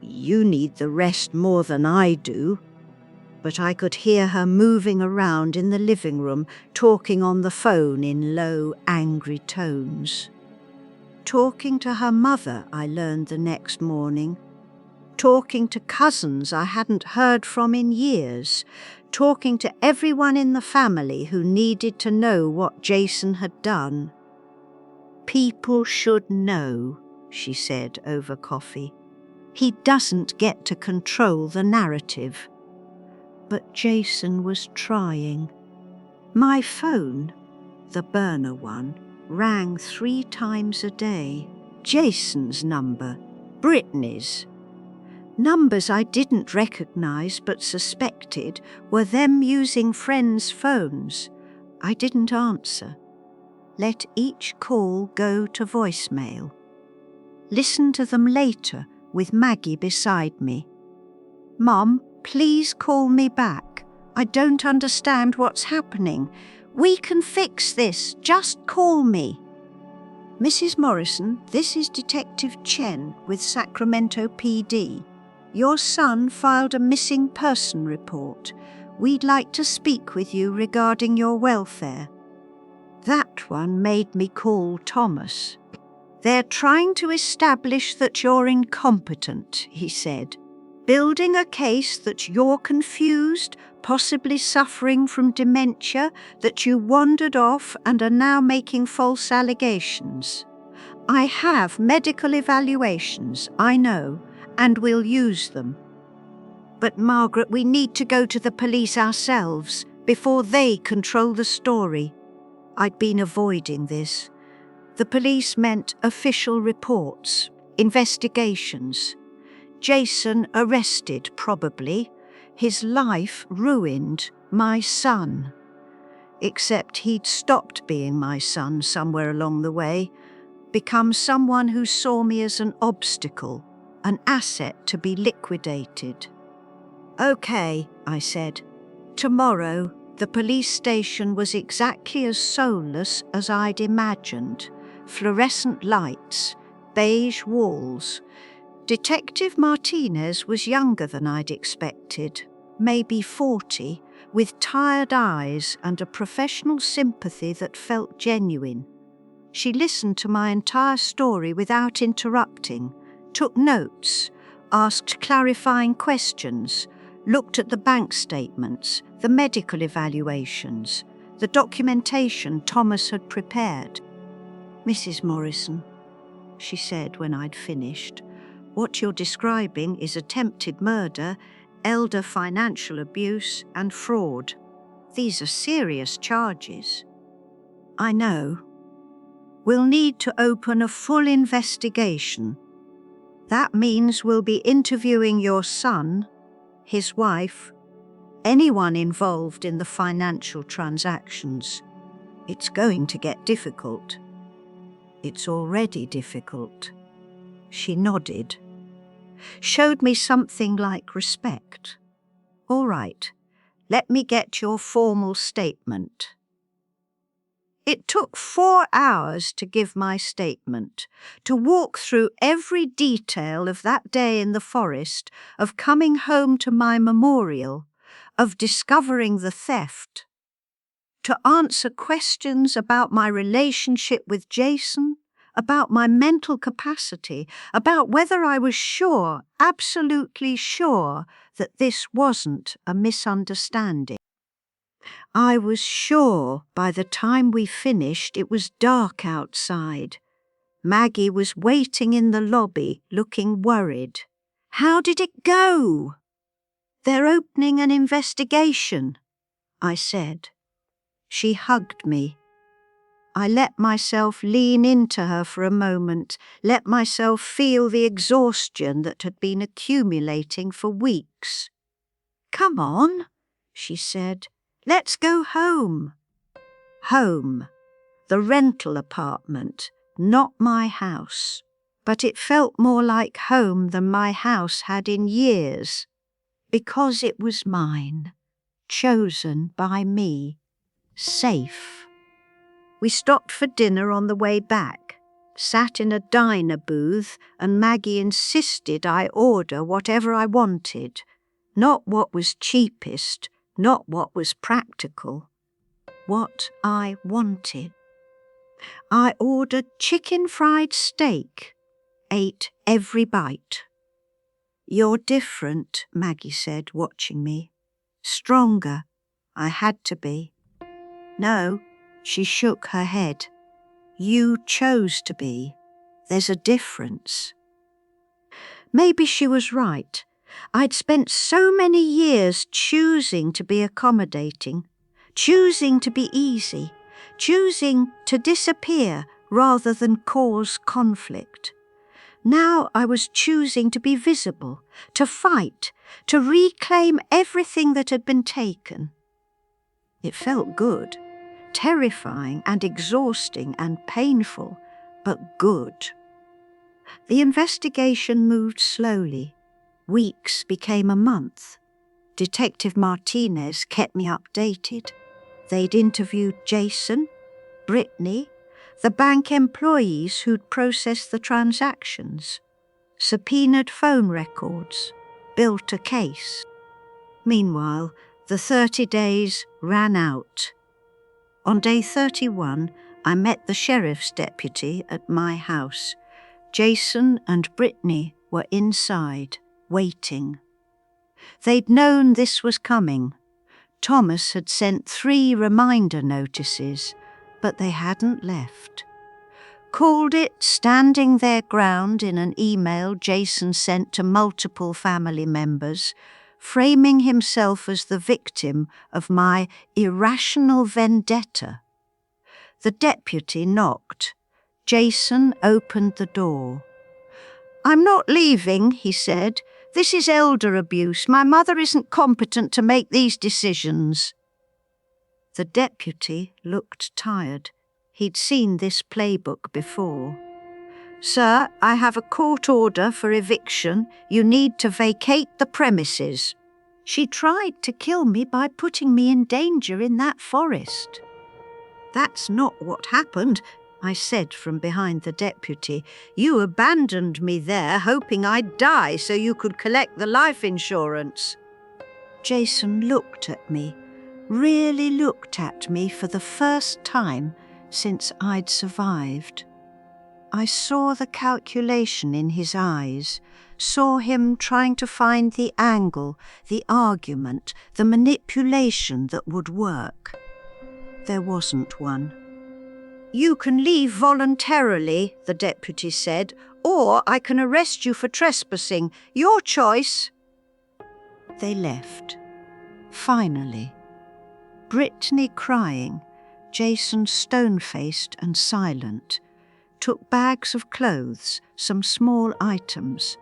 You need the rest more than I do. But I could hear her moving around in the living room, talking on the phone in low, angry tones. Talking to her mother, I learned the next morning. Talking to cousins I hadn't heard from in years. Talking to everyone in the family who needed to know what Jason had done. People should know, she said over coffee. He doesn't get to control the narrative. But Jason was trying. My phone, the burner one, rang 3 times a day. Jason's number, Brittany's. Numbers I didn't recognize but suspected were them using friends' phones. I didn't answer. Let each call go to voicemail. Listen to them later with Maggie beside me. Mum, please call me back. I don't understand what's happening. We can fix this. Just call me. Mrs. Morrison, this is Detective Chen with Sacramento PD. Your son filed a missing person report. We'd like to speak with you regarding your welfare. That one made me call Thomas. They're trying to establish that you're incompetent, he said. Building a case that you're confused, possibly suffering from dementia, that you wandered off and are now making false allegations. I have medical evaluations, I know, and we'll use them. But Margaret, we need to go to the police ourselves before they control the story. I'd been avoiding this. The police meant official reports, investigations. Jason arrested, probably. His life ruined, my son. Except he'd stopped being my son somewhere along the way, become someone who saw me as an obstacle, an asset to be liquidated. Okay, I said. Tomorrow, the police station was exactly as soulless as I'd imagined. Fluorescent lights, beige walls. Detective Martinez was younger than I'd expected, maybe 40, with tired eyes and a professional sympathy that felt genuine. She listened to my entire story without interrupting, took notes, asked clarifying questions, looked at the bank statements, the medical evaluations, the documentation Thomas had prepared. "Mrs. Morrison," she said when I'd finished, "what you're describing is attempted murder, elder financial abuse, and fraud. These are serious charges." "I know. We'll need to open a full investigation. That means we'll be interviewing your son, his wife, anyone involved in the financial transactions. It's going to get difficult." "It's already difficult." She nodded, showed me something like respect. "All right, let me get your formal statement." It took 4 hours to give my statement, to walk through every detail of that day in the forest, of coming home to my memorial, of discovering the theft, to answer questions about my relationship with Jason, about my mental capacity, about whether I was sure, absolutely sure, that this wasn't a misunderstanding. I was sure by the time we finished it was dark outside. Maggie was waiting in the lobby, looking worried. "How did it go?" "They're opening an investigation," I said. She hugged me. I let myself lean into her for a moment, let myself feel the exhaustion that had been accumulating for weeks. "Come on," she said. "Let's go home." Home. The rental apartment, not my house. But it felt more like home than my house had in years. Because it was mine. Chosen by me. Safe. We stopped for dinner on the way back, sat in a diner booth, and Maggie insisted I order whatever I wanted. Not what was cheapest, not what was practical. What I wanted. I ordered chicken fried steak, ate every bite. "You're different," Maggie said, watching me. "Stronger. I had to be." "No," she shook her head. "You chose to be. There's a difference." Maybe she was right. I'd spent so many years choosing to be accommodating, choosing to be easy, choosing to disappear rather than cause conflict. Now I was choosing to be visible, to fight, to reclaim everything that had been taken. It felt good, terrifying and exhausting and painful, but good. The investigation moved slowly. Weeks became a month. Detective Martinez kept me updated. They'd interviewed Jason, Brittany, the bank employees who'd processed the transactions, subpoenaed phone records, built a case. Meanwhile, the 30 days ran out. On day 31, I met the sheriff's deputy at my house. Jason and Brittany were inside, waiting. They'd known this was coming. Thomas had sent 3 reminder notices, but they hadn't left. Called it standing their ground in an email Jason sent to multiple family members, framing himself as the victim of my irrational vendetta. The deputy knocked. Jason opened the door. "I'm not leaving," he said. "This is elder abuse. My mother isn't competent to make these decisions." The deputy looked tired. He'd seen this playbook before. "Sir, I have a court order for eviction. You need to vacate the premises." "She tried to kill me by putting me in danger in that forest." "That's not what happened. I said from behind the deputy. "You abandoned me there, hoping I'd die so you could collect the life insurance." Jason looked at me, really looked at me for the first time since I'd survived. I saw the calculation in his eyes, saw him trying to find the angle, the argument, the manipulation that would work. There wasn't one. "You can leave voluntarily," the deputy said, "or I can arrest you for trespassing. Your choice." They left. Finally. Brittany crying, Jason stone-faced and silent, took bags of clothes, some small items,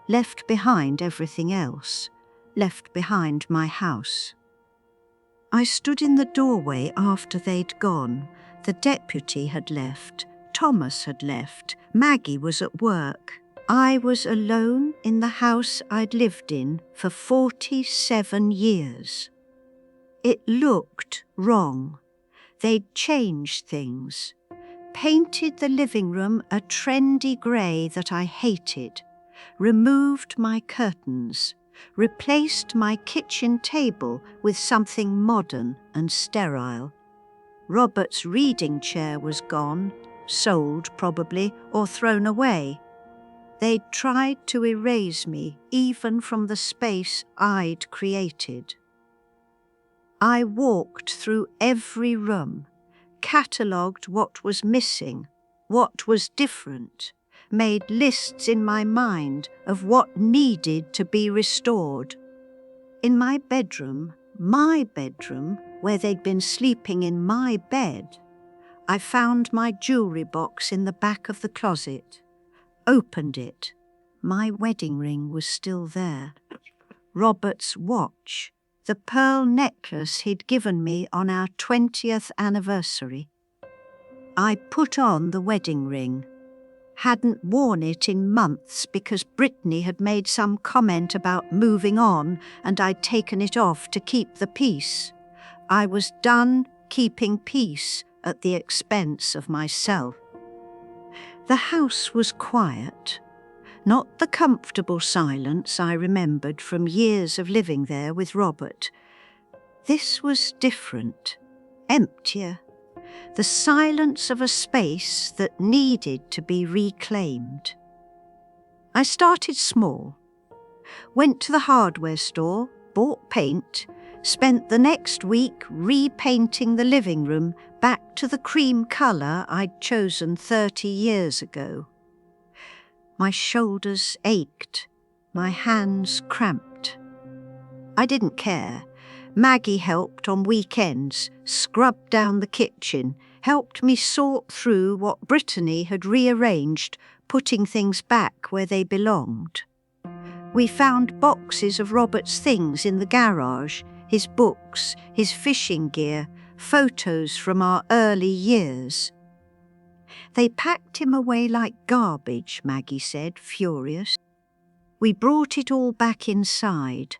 left behind everything else, left behind my house. I stood in the doorway after they'd gone. The deputy had left, Thomas had left, Maggie was at work. I was alone in the house I'd lived in for 47 years. It looked wrong. They'd changed things, painted the living room a trendy grey that I hated, removed my curtains, replaced my kitchen table with something modern and sterile. Robert's reading chair was gone, sold probably, or thrown away. They'd tried to erase me even from the space I'd created. I walked through every room, catalogued what was missing, what was different, made lists in my mind of what needed to be restored. In my bedroom, where they'd been sleeping in my bed, I found my jewellery box in the back of the closet, opened it. My wedding ring was still there. Robert's watch, the pearl necklace he'd given me on our 20th anniversary. I put on the wedding ring. Hadn't worn it in months because Brittany had made some comment about moving on and I'd taken it off to keep the peace. I was done keeping peace at the expense of myself. The house was quiet, not the comfortable silence I remembered from years of living there with Robert. This was different, emptier. The silence of a space that needed to be reclaimed. I started small. Went to the hardware store, bought paint, spent the next week repainting the living room back to the cream colour I'd chosen 30 years ago. My shoulders ached, my hands cramped. I didn't care. Maggie helped on weekends, scrubbed down the kitchen, helped me sort through what Brittany had rearranged, putting things back where they belonged. We found boxes of Robert's things in the garage, his books, his fishing gear, photos from our early years. They packed him away like garbage, Maggie said, furious. We brought it all back inside.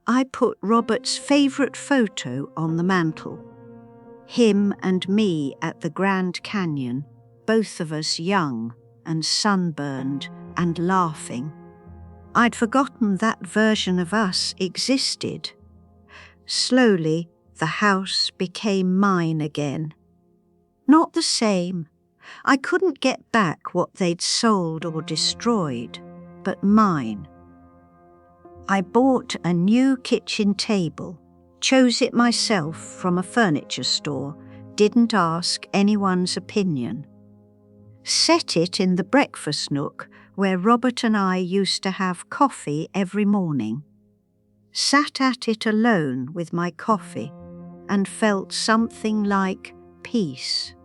I put Robert's favourite photo on the mantel. Him and me at the Grand Canyon, both of us young and sunburned and laughing. I'd forgotten that version of us existed. Slowly, the house became mine again. Not the same. I couldn't get back what they'd sold or destroyed, but mine. I bought a new kitchen table, chose it myself from a furniture store, didn't ask anyone's opinion. Set it in the breakfast nook where Robert and I used to have coffee every morning. Sat at it alone with my coffee and felt something like peace.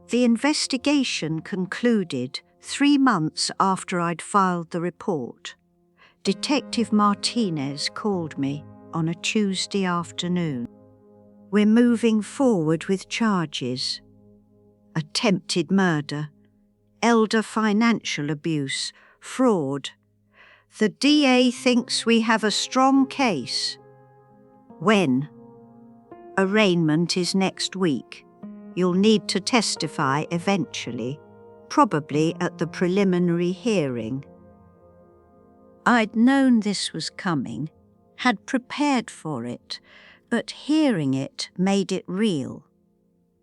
The investigation concluded 3 months after I'd filed the report. Detective Martinez called me on a Tuesday afternoon. "We're moving forward with charges. Attempted murder, elder financial abuse, fraud. The DA thinks we have a strong case." "When?" "Arraignment is next week. You'll need to testify eventually, probably at the preliminary hearing." I'd known this was coming, had prepared for it, but hearing it made it real.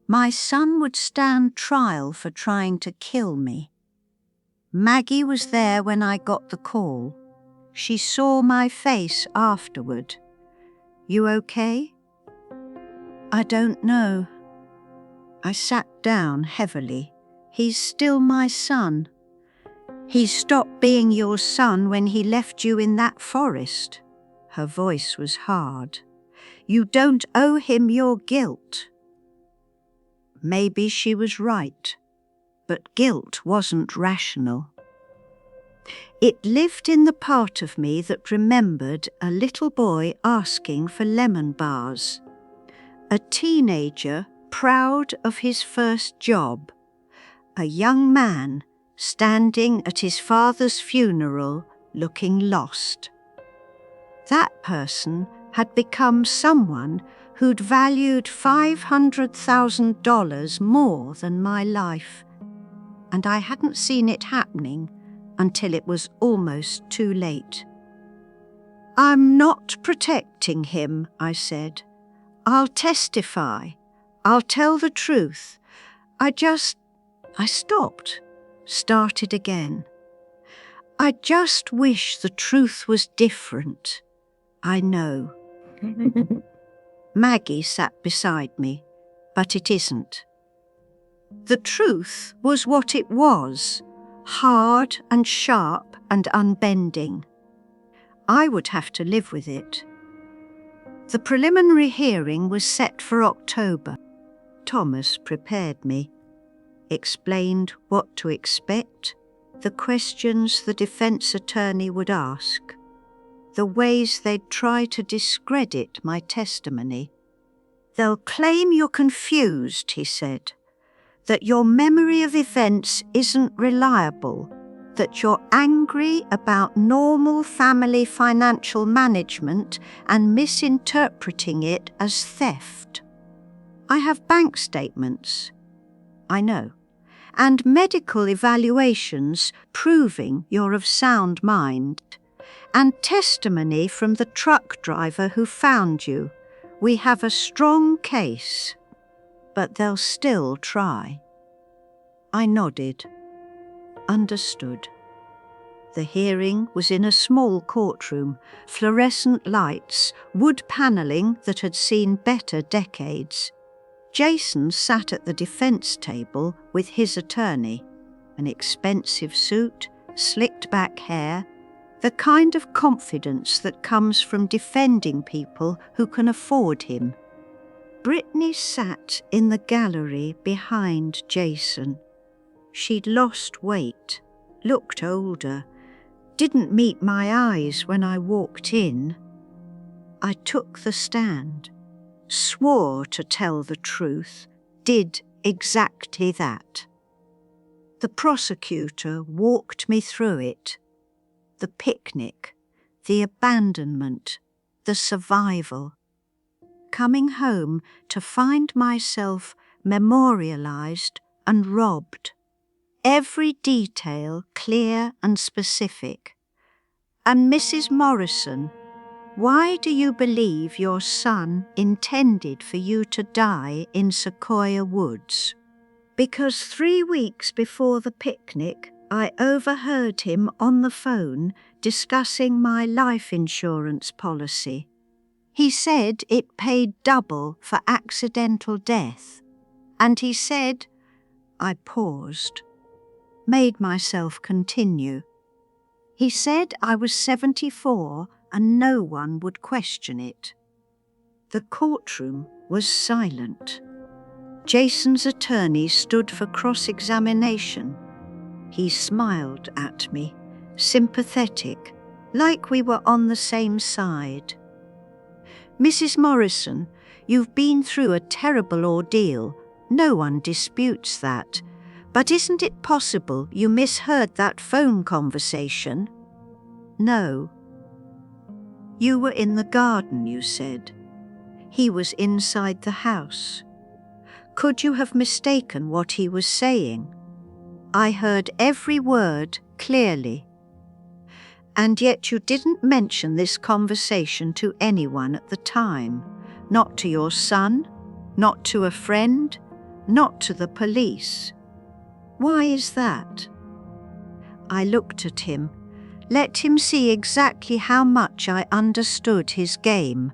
My son would stand trial for trying to kill me. Maggie was there when I got the call. She saw my face afterward. "You okay?" "I don't know." I sat down heavily. "He's still my son." "He stopped being your son when he left you in that forest." Her voice was hard. "You don't owe him your guilt." Maybe she was right, but guilt wasn't rational. It lived in the part of me that remembered a little boy asking for lemon bars, a teenager proud of his first job, a young man standing at his father's funeral looking lost. That person had become someone who'd valued $500,000 more than my life, and I hadn't seen it happening until it was almost too late. "I'm not protecting him," I said. "I'll testify. I'll tell the truth. I stopped, started again. I just wish the truth was different. I know." Maggie sat beside me, but it isn't. The truth was what it was, hard and sharp and unbending. I would have to live with it. The preliminary hearing was set for October. Thomas prepared me, explained what to expect, the questions the defense attorney would ask, the ways they'd try to discredit my testimony. "They'll claim you're confused," he said, "that your memory of events isn't reliable, that you're angry about normal family financial management and misinterpreting it as theft. I have bank statements, I know, and medical evaluations proving you're of sound mind, and testimony from the truck driver who found you. We have a strong case, but they'll still try." I nodded. Understood. The hearing was in a small courtroom, fluorescent lights, wood panelling that had seen better decades. Jason sat at the defense table with his attorney, an expensive suit, slicked back hair, the kind of confidence that comes from defending people who can afford him. Brittany sat in the gallery behind Jason. She'd lost weight, looked older, didn't meet my eyes when I walked in. I took the stand, swore to tell the truth, did exactly that. The prosecutor walked me through it. The picnic, the abandonment, the survival. Coming home to find myself memorialized and robbed. Every detail clear and specific. "And Mrs. Morrison, why do you believe your son intended for you to die in Sequoia Woods?" "Because 3 weeks before the picnic, I overheard him on the phone discussing my life insurance policy. He said it paid double for accidental death. And he said—" I paused, made myself continue. "He said I was 74 and no one would question it." The courtroom was silent. Jason's attorney stood for cross-examination. He smiled at me, sympathetic, like we were on the same side. "Mrs. Morrison, you've been through a terrible ordeal. No one disputes that. But isn't it possible you misheard that phone conversation?" "No." "You were in the garden, you said. He was inside the house." Could you have mistaken what he was saying? I heard every word clearly. And yet you didn't mention this conversation to anyone at the time. Not to your son, not to a friend, not to the police. Why is that? I looked at him, let him see exactly how much I understood his game,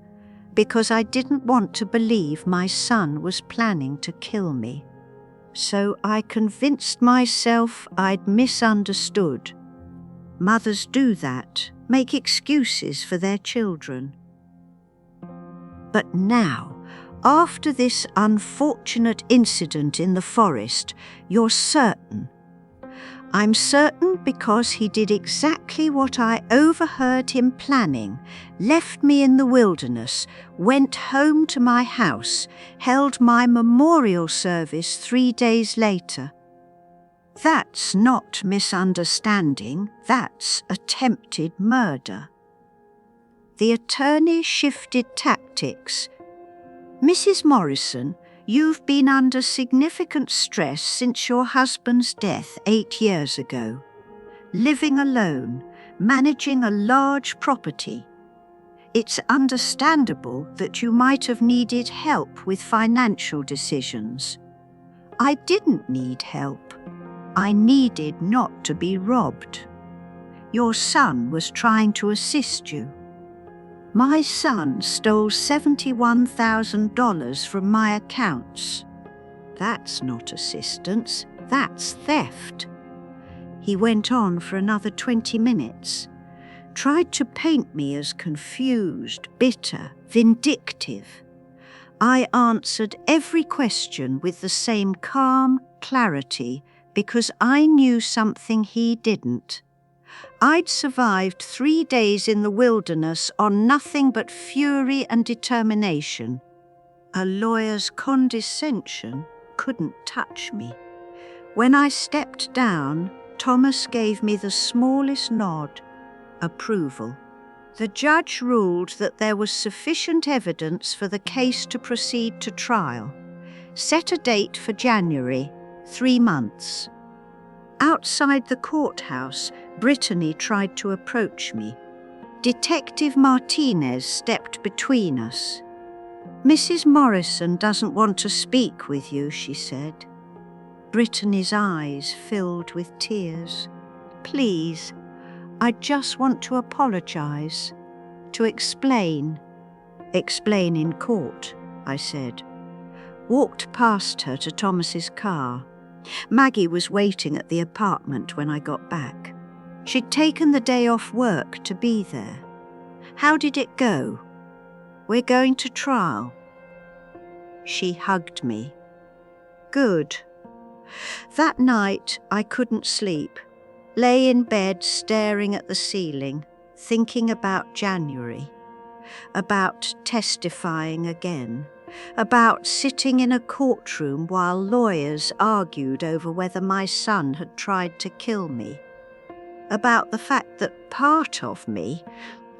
because I didn't want to believe my son was planning to kill me. So I convinced myself I'd misunderstood. Mothers do that, make excuses for their children. But now, after this unfortunate incident in the forest, you're certain. I'm certain because he did exactly what I overheard him planning, left me in the wilderness, went home to my house, held my memorial service 3 days later. That's not misunderstanding, that's attempted murder. The attorney shifted tactics. Mrs. Morrison, you've been under significant stress since your husband's death 8 years ago. Living alone, managing a large property. It's understandable that you might have needed help with financial decisions. I didn't need help. I needed not to be robbed. Your son was trying to assist you. My son stole $71,000 from my accounts. That's not assistance, that's theft. He went on for another 20 minutes, tried to paint me as confused, bitter, vindictive. I answered every question with the same calm clarity because I knew something he didn't. I'd survived 3 days in the wilderness on nothing but fury and determination. A lawyer's condescension couldn't touch me. When I stepped down, Thomas gave me the smallest nod, approval. The judge ruled that there was sufficient evidence for the case to proceed to trial. Set a date for January, 3 months. Outside the courthouse, Brittany tried to approach me. Detective Martinez stepped between us. Mrs. Morrison doesn't want to speak with you, she said. Brittany's eyes filled with tears. Please, I just want to apologize, to explain. Explain in court, I said. Walked past her to Thomas's car. Maggie was waiting at the apartment when I got back. She'd taken the day off work to be there. How did it go? We're going to trial. She hugged me. Good. That night I couldn't sleep. Lay in bed staring at the ceiling, thinking about January, about testifying again, about sitting in a courtroom while lawyers argued over whether my son had tried to kill me, about the fact that part of me,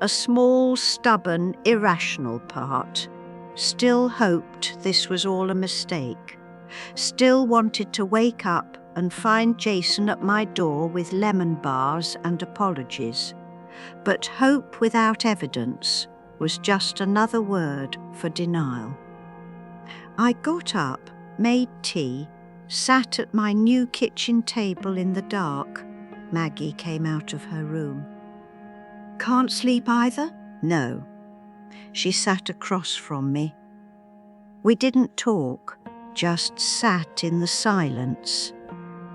a small, stubborn, irrational part, still hoped this was all a mistake, still wanted to wake up and find Jason at my door with lemon bars and apologies. But hope without evidence was just another word for denial. I got up, made tea, sat at my new kitchen table in the dark. Maggie came out of her room. Can't sleep either? No. She sat across from me. We didn't talk, just sat in the silence.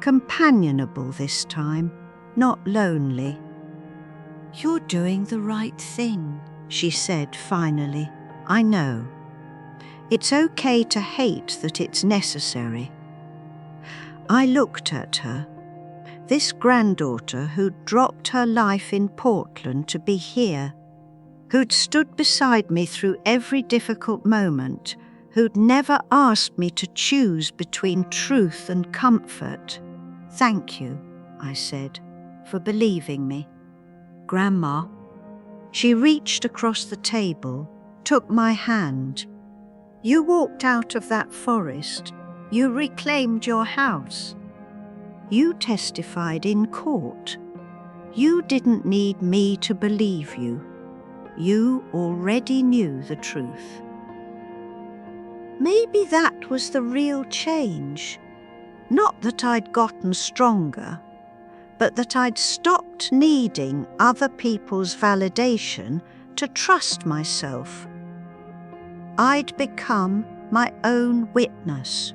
Companionable this time, not lonely. You're doing the right thing, she said finally. I know. It's okay to hate that it's necessary. I looked at her. This granddaughter who'd dropped her life in Portland to be here, who'd stood beside me through every difficult moment, who'd never asked me to choose between truth and comfort. Thank you, I said, for believing me. Grandma. She reached across the table, took my hand. You walked out of that forest You reclaimed your house. You testified in court. You didn't need me to believe you. You already knew the truth. Maybe that was the real change. Not that I'd gotten stronger, but that I'd stopped needing other people's validation to trust myself. I'd become my own witness.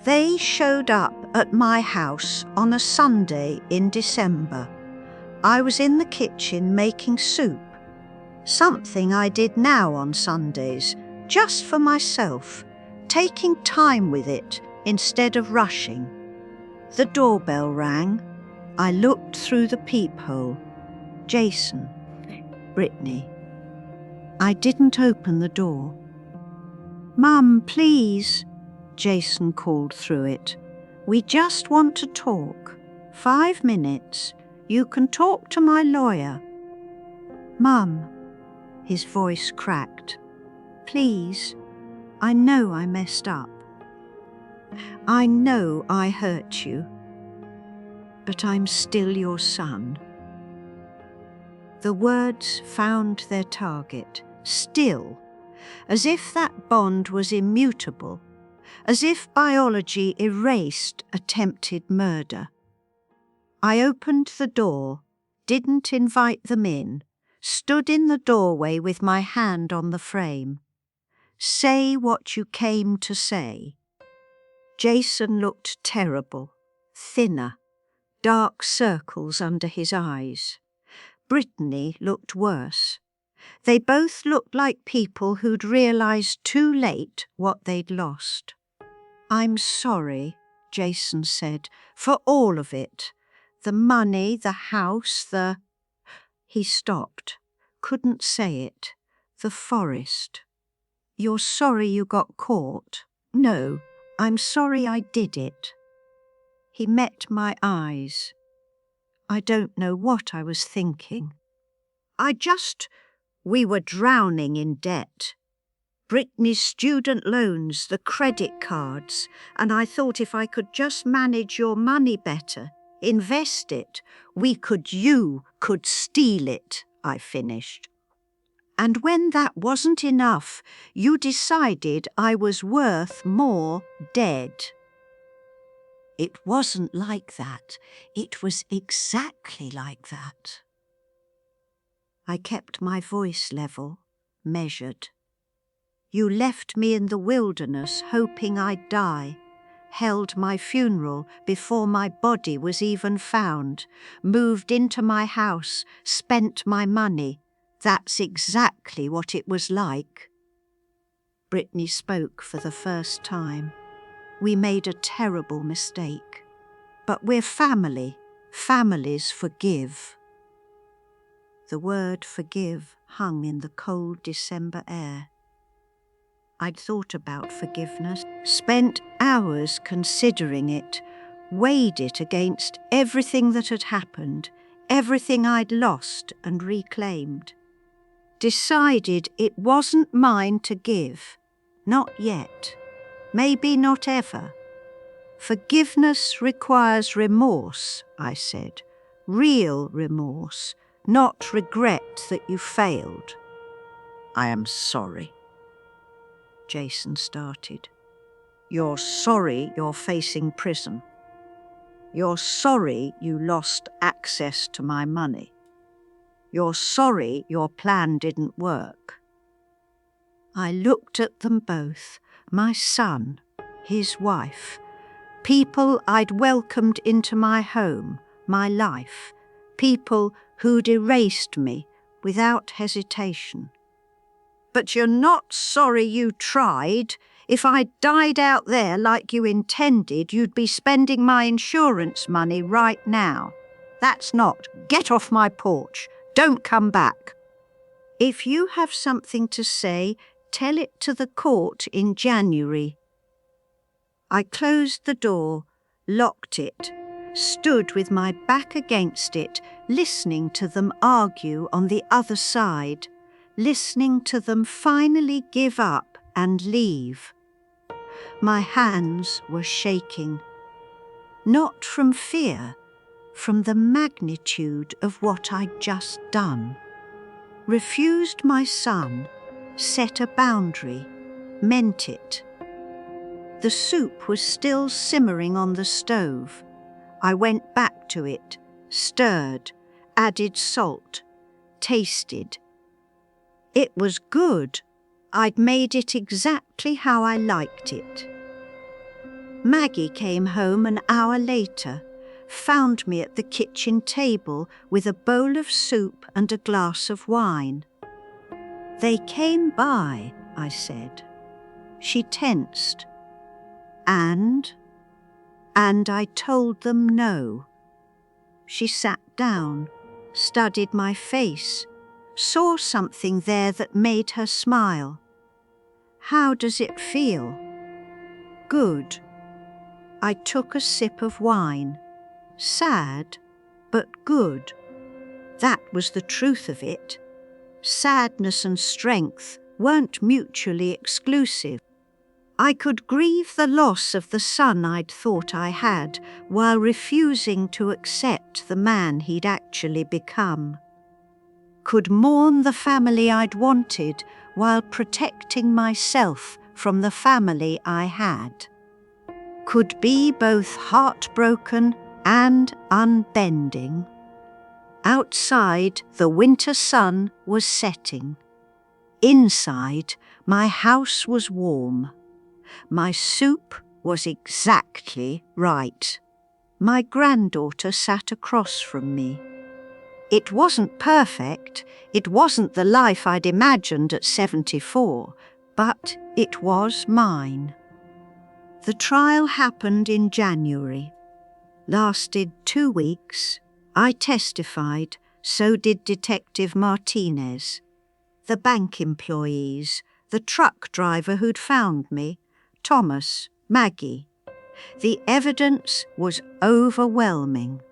They showed up at my house on a Sunday in December. I was in the kitchen making soup, something I did now on Sundays, just for myself, taking time with it instead of rushing. The doorbell rang. I looked through the peephole. Jason, Brittany. I didn't open the door. "Mum, please," Jason called through it. "We just want to talk. 5 minutes. You can talk to my lawyer." "Mum," his voice cracked. "Please, I know I messed up. I know I hurt you. But I'm still your son." The words found their target, still, as if that bond was immutable, as if biology erased attempted murder. I opened the door, didn't invite them in, stood in the doorway with my hand on the frame. "Say what you came to say." Jason looked terrible, thinner, dark circles under his eyes. Brittany looked worse. They both looked like people who'd realized too late what they'd lost. "I'm sorry," Jason said, "for all of it. The money, the house, the—" He stopped, couldn't say it. "The forest." "You're sorry you got caught?" "No, I'm sorry I did it." He met my eyes. I don't know what I was thinking. We were drowning in debt. Brittany's student loans, the credit cards, and I thought if I could just manage your money better, invest it, you could steal it, I finished. And when that wasn't enough, you decided I was worth more dead. It wasn't like that. It was exactly like that. I kept my voice level, measured. You left me in the wilderness hoping I'd die, held my funeral before my body was even found, moved into my house, spent my money. That's exactly what it was like. Brittany spoke for the first time. We made a terrible mistake. But we're family. Families forgive. The word forgive hung in the cold December air. I'd thought about forgiveness, spent hours considering it, weighed it against everything that had happened, everything I'd lost and reclaimed. Decided it wasn't mine to give. Not yet. Maybe not ever. Forgiveness requires remorse, I said. Real remorse, not regret that you failed. I am sorry. Jason started. You're sorry you're facing prison. You're sorry you lost access to my money. You're sorry your plan didn't work. I looked at them both, my son, his wife, people I'd welcomed into my home, my life, people who'd erased me without hesitation. But you're not sorry you tried. If I'd died out there like you intended, you'd be spending my insurance money right now. That's not. Get off my porch. Don't come back. If you have something to say, tell it to the court in January. I closed the door, locked it, stood with my back against it, listening to them argue on the other side, listening to them finally give up and leave. My hands were shaking. Not from fear, from the magnitude of what I'd just done. Refused my son, set a boundary, meant it. The soup was still simmering on the stove. I went back to it, stirred, added salt, tasted. It was good. I'd made it exactly how I liked it. Maggie came home an hour later, found me at the kitchen table with a bowl of soup and a glass of wine. "They came by," I said. She tensed. And I told them no. She sat down, studied my face, saw something there that made her smile. "How does it feel?" "Good." I took a sip of wine. Sad, but good. That was the truth of it. Sadness and strength weren't mutually exclusive. I could grieve the loss of the son I'd thought I had while refusing to accept the man he'd actually become. Could mourn the family I'd wanted while protecting myself from the family I had. Could be both heartbroken and unbending. Outside, the winter sun was setting. Inside, my house was warm. My soup was exactly right. My granddaughter sat across from me. It wasn't perfect, it wasn't the life I'd imagined at 74, but it was mine. The trial happened in January. Lasted 2 weeks. I testified, so did Detective Martinez. The bank employees, the truck driver who'd found me, Thomas, Maggie. The evidence was overwhelming.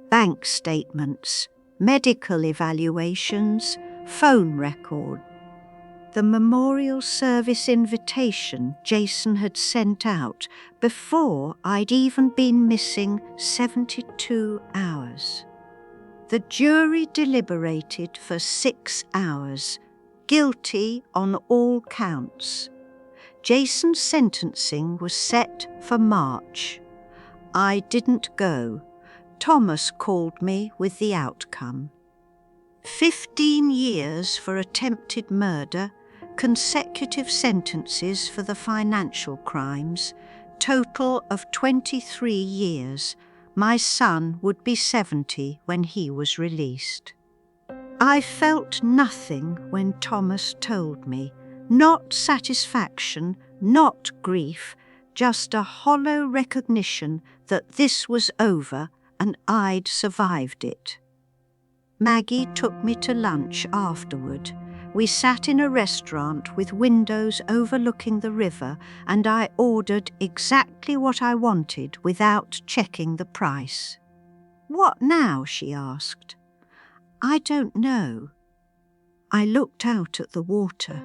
Bank statements, medical evaluations, phone record. The memorial service invitation Jason had sent out before I'd even been missing 72 hours. The jury deliberated for 6 hours, guilty on all counts. Jason's sentencing was set for March. I didn't go. Thomas called me with the outcome. 15 years for attempted murder, consecutive sentences for the financial crimes, total of 23 years. My son would be 70 when he was released. I felt nothing when Thomas told me. Not satisfaction, not grief, just a hollow recognition that this was over and I'd survived it. Maggie took me to lunch afterward. We sat in a restaurant with windows overlooking the river, and I ordered exactly what I wanted without checking the price. "What now?" she asked. "I don't know." I looked out at the water.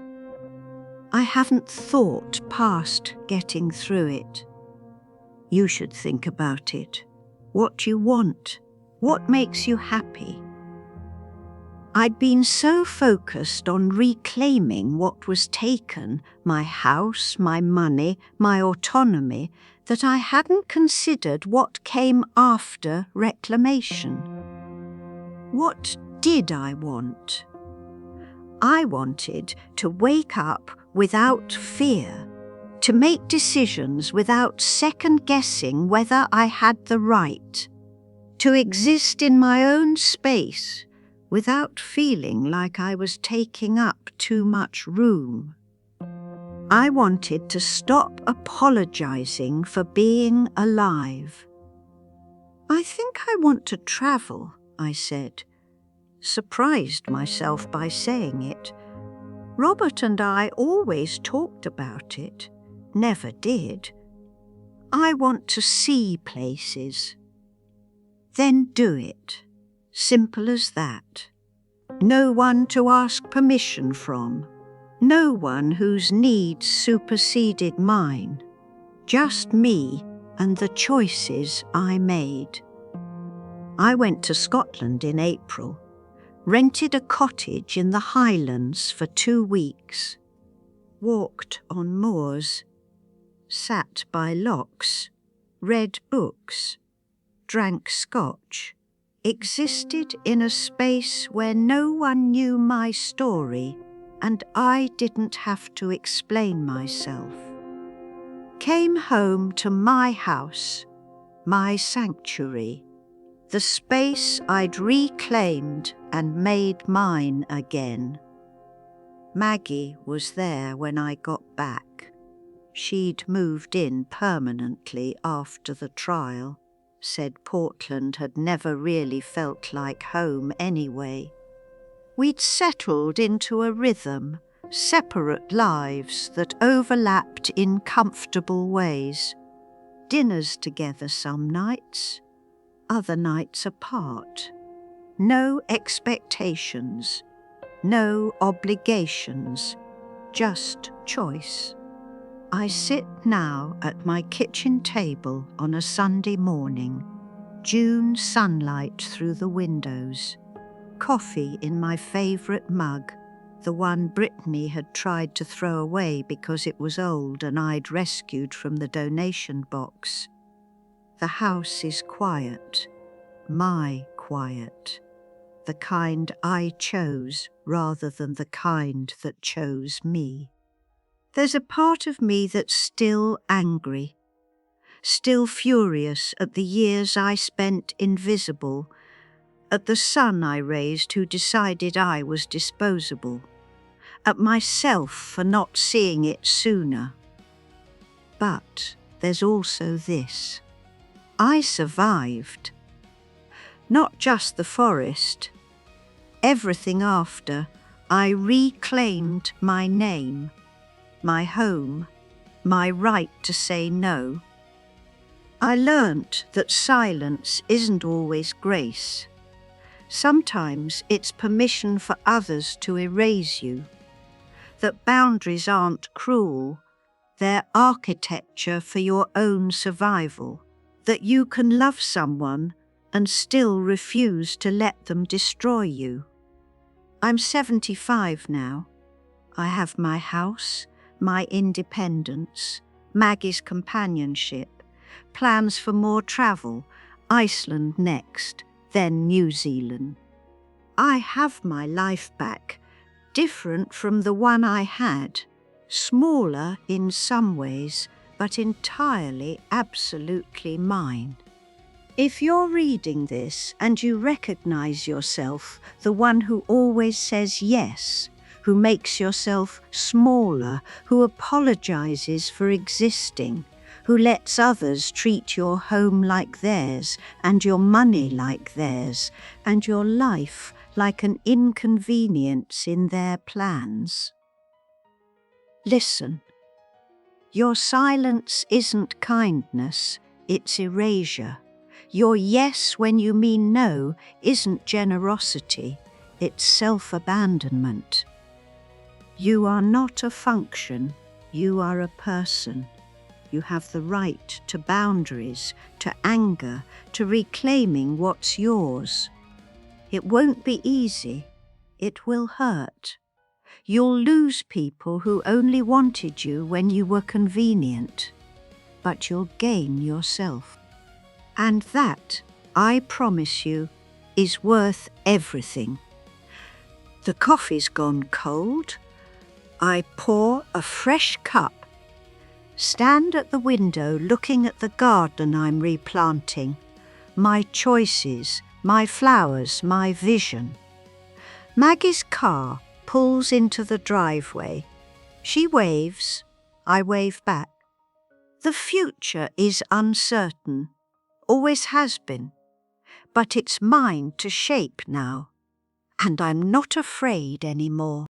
I haven't thought past getting through it. You should think about it. What you want. What makes you happy. I'd been so focused on reclaiming what was taken, my house, my money, my autonomy, that I hadn't considered what came after reclamation. What did I want? I wanted to wake up without fear, to make decisions without second-guessing whether I had the right, to exist in my own space without feeling like I was taking up too much room. I wanted to stop apologizing for being alive. "I think I want to travel," I said. Surprised myself by saying it. Robert and I always talked about it, never did. "I want to see places." "Then do it. Simple as that. No one to ask permission from. No one whose needs superseded mine. Just me and the choices I made. I went to Scotland in April, rented a cottage in the Highlands for 2 weeks, walked on moors, sat by lochs, read books, drank scotch, existed in a space where no one knew my story and I didn't have to explain myself. Came home to my house, my sanctuary, the space I'd reclaimed and made mine again. Maggie was there when I got back. She'd moved in permanently after the trial, said Portland had never really felt like home anyway. We'd settled into a rhythm, separate lives that overlapped in comfortable ways. Dinners together some nights, other nights apart. No expectations, no obligations, just choice. I sit now at my kitchen table on a Sunday morning, June sunlight through the windows, coffee in my favourite mug, the one Brittany had tried to throw away because it was old and I'd rescued from the donation box. The house is quiet, my quiet, the kind I chose rather than the kind that chose me. There's a part of me that's still angry, still furious at the years I spent invisible, at the son I raised who decided I was disposable, at myself for not seeing it sooner. But there's also this. I survived. Not just the forest. Everything after, I reclaimed my name, my home, my right to say no. I learnt that silence isn't always grace. Sometimes it's permission for others to erase you. That boundaries aren't cruel, they're architecture for your own survival. That you can love someone and still refuse to let them destroy you. I'm 75 now. I have my house, my independence, Maggie's companionship, plans for more travel, Iceland next, then New Zealand. I have my life back, different from the one I had, smaller in some ways, but entirely, absolutely mine. If you're reading this and you recognize yourself, the one who always says yes, who makes yourself smaller, who apologizes for existing, who lets others treat your home like theirs, and your money like theirs, and your life like an inconvenience in their plans. Listen. Your silence isn't kindness, it's erasure. Your yes when you mean no isn't generosity, it's self-abandonment. You are not a function, you are a person. You have the right to boundaries, to anger, to reclaiming what's yours. It won't be easy, it will hurt. You'll lose people who only wanted you when you were convenient, but you'll gain yourself. And that, I promise you, is worth everything. The coffee's gone cold. I pour a fresh cup, stand at the window looking at the garden I'm replanting, my choices, my flowers, my vision. Maggie's car pulls into the driveway. She waves, I wave back. The future is uncertain, always has been, but it's mine to shape now, and I'm not afraid anymore.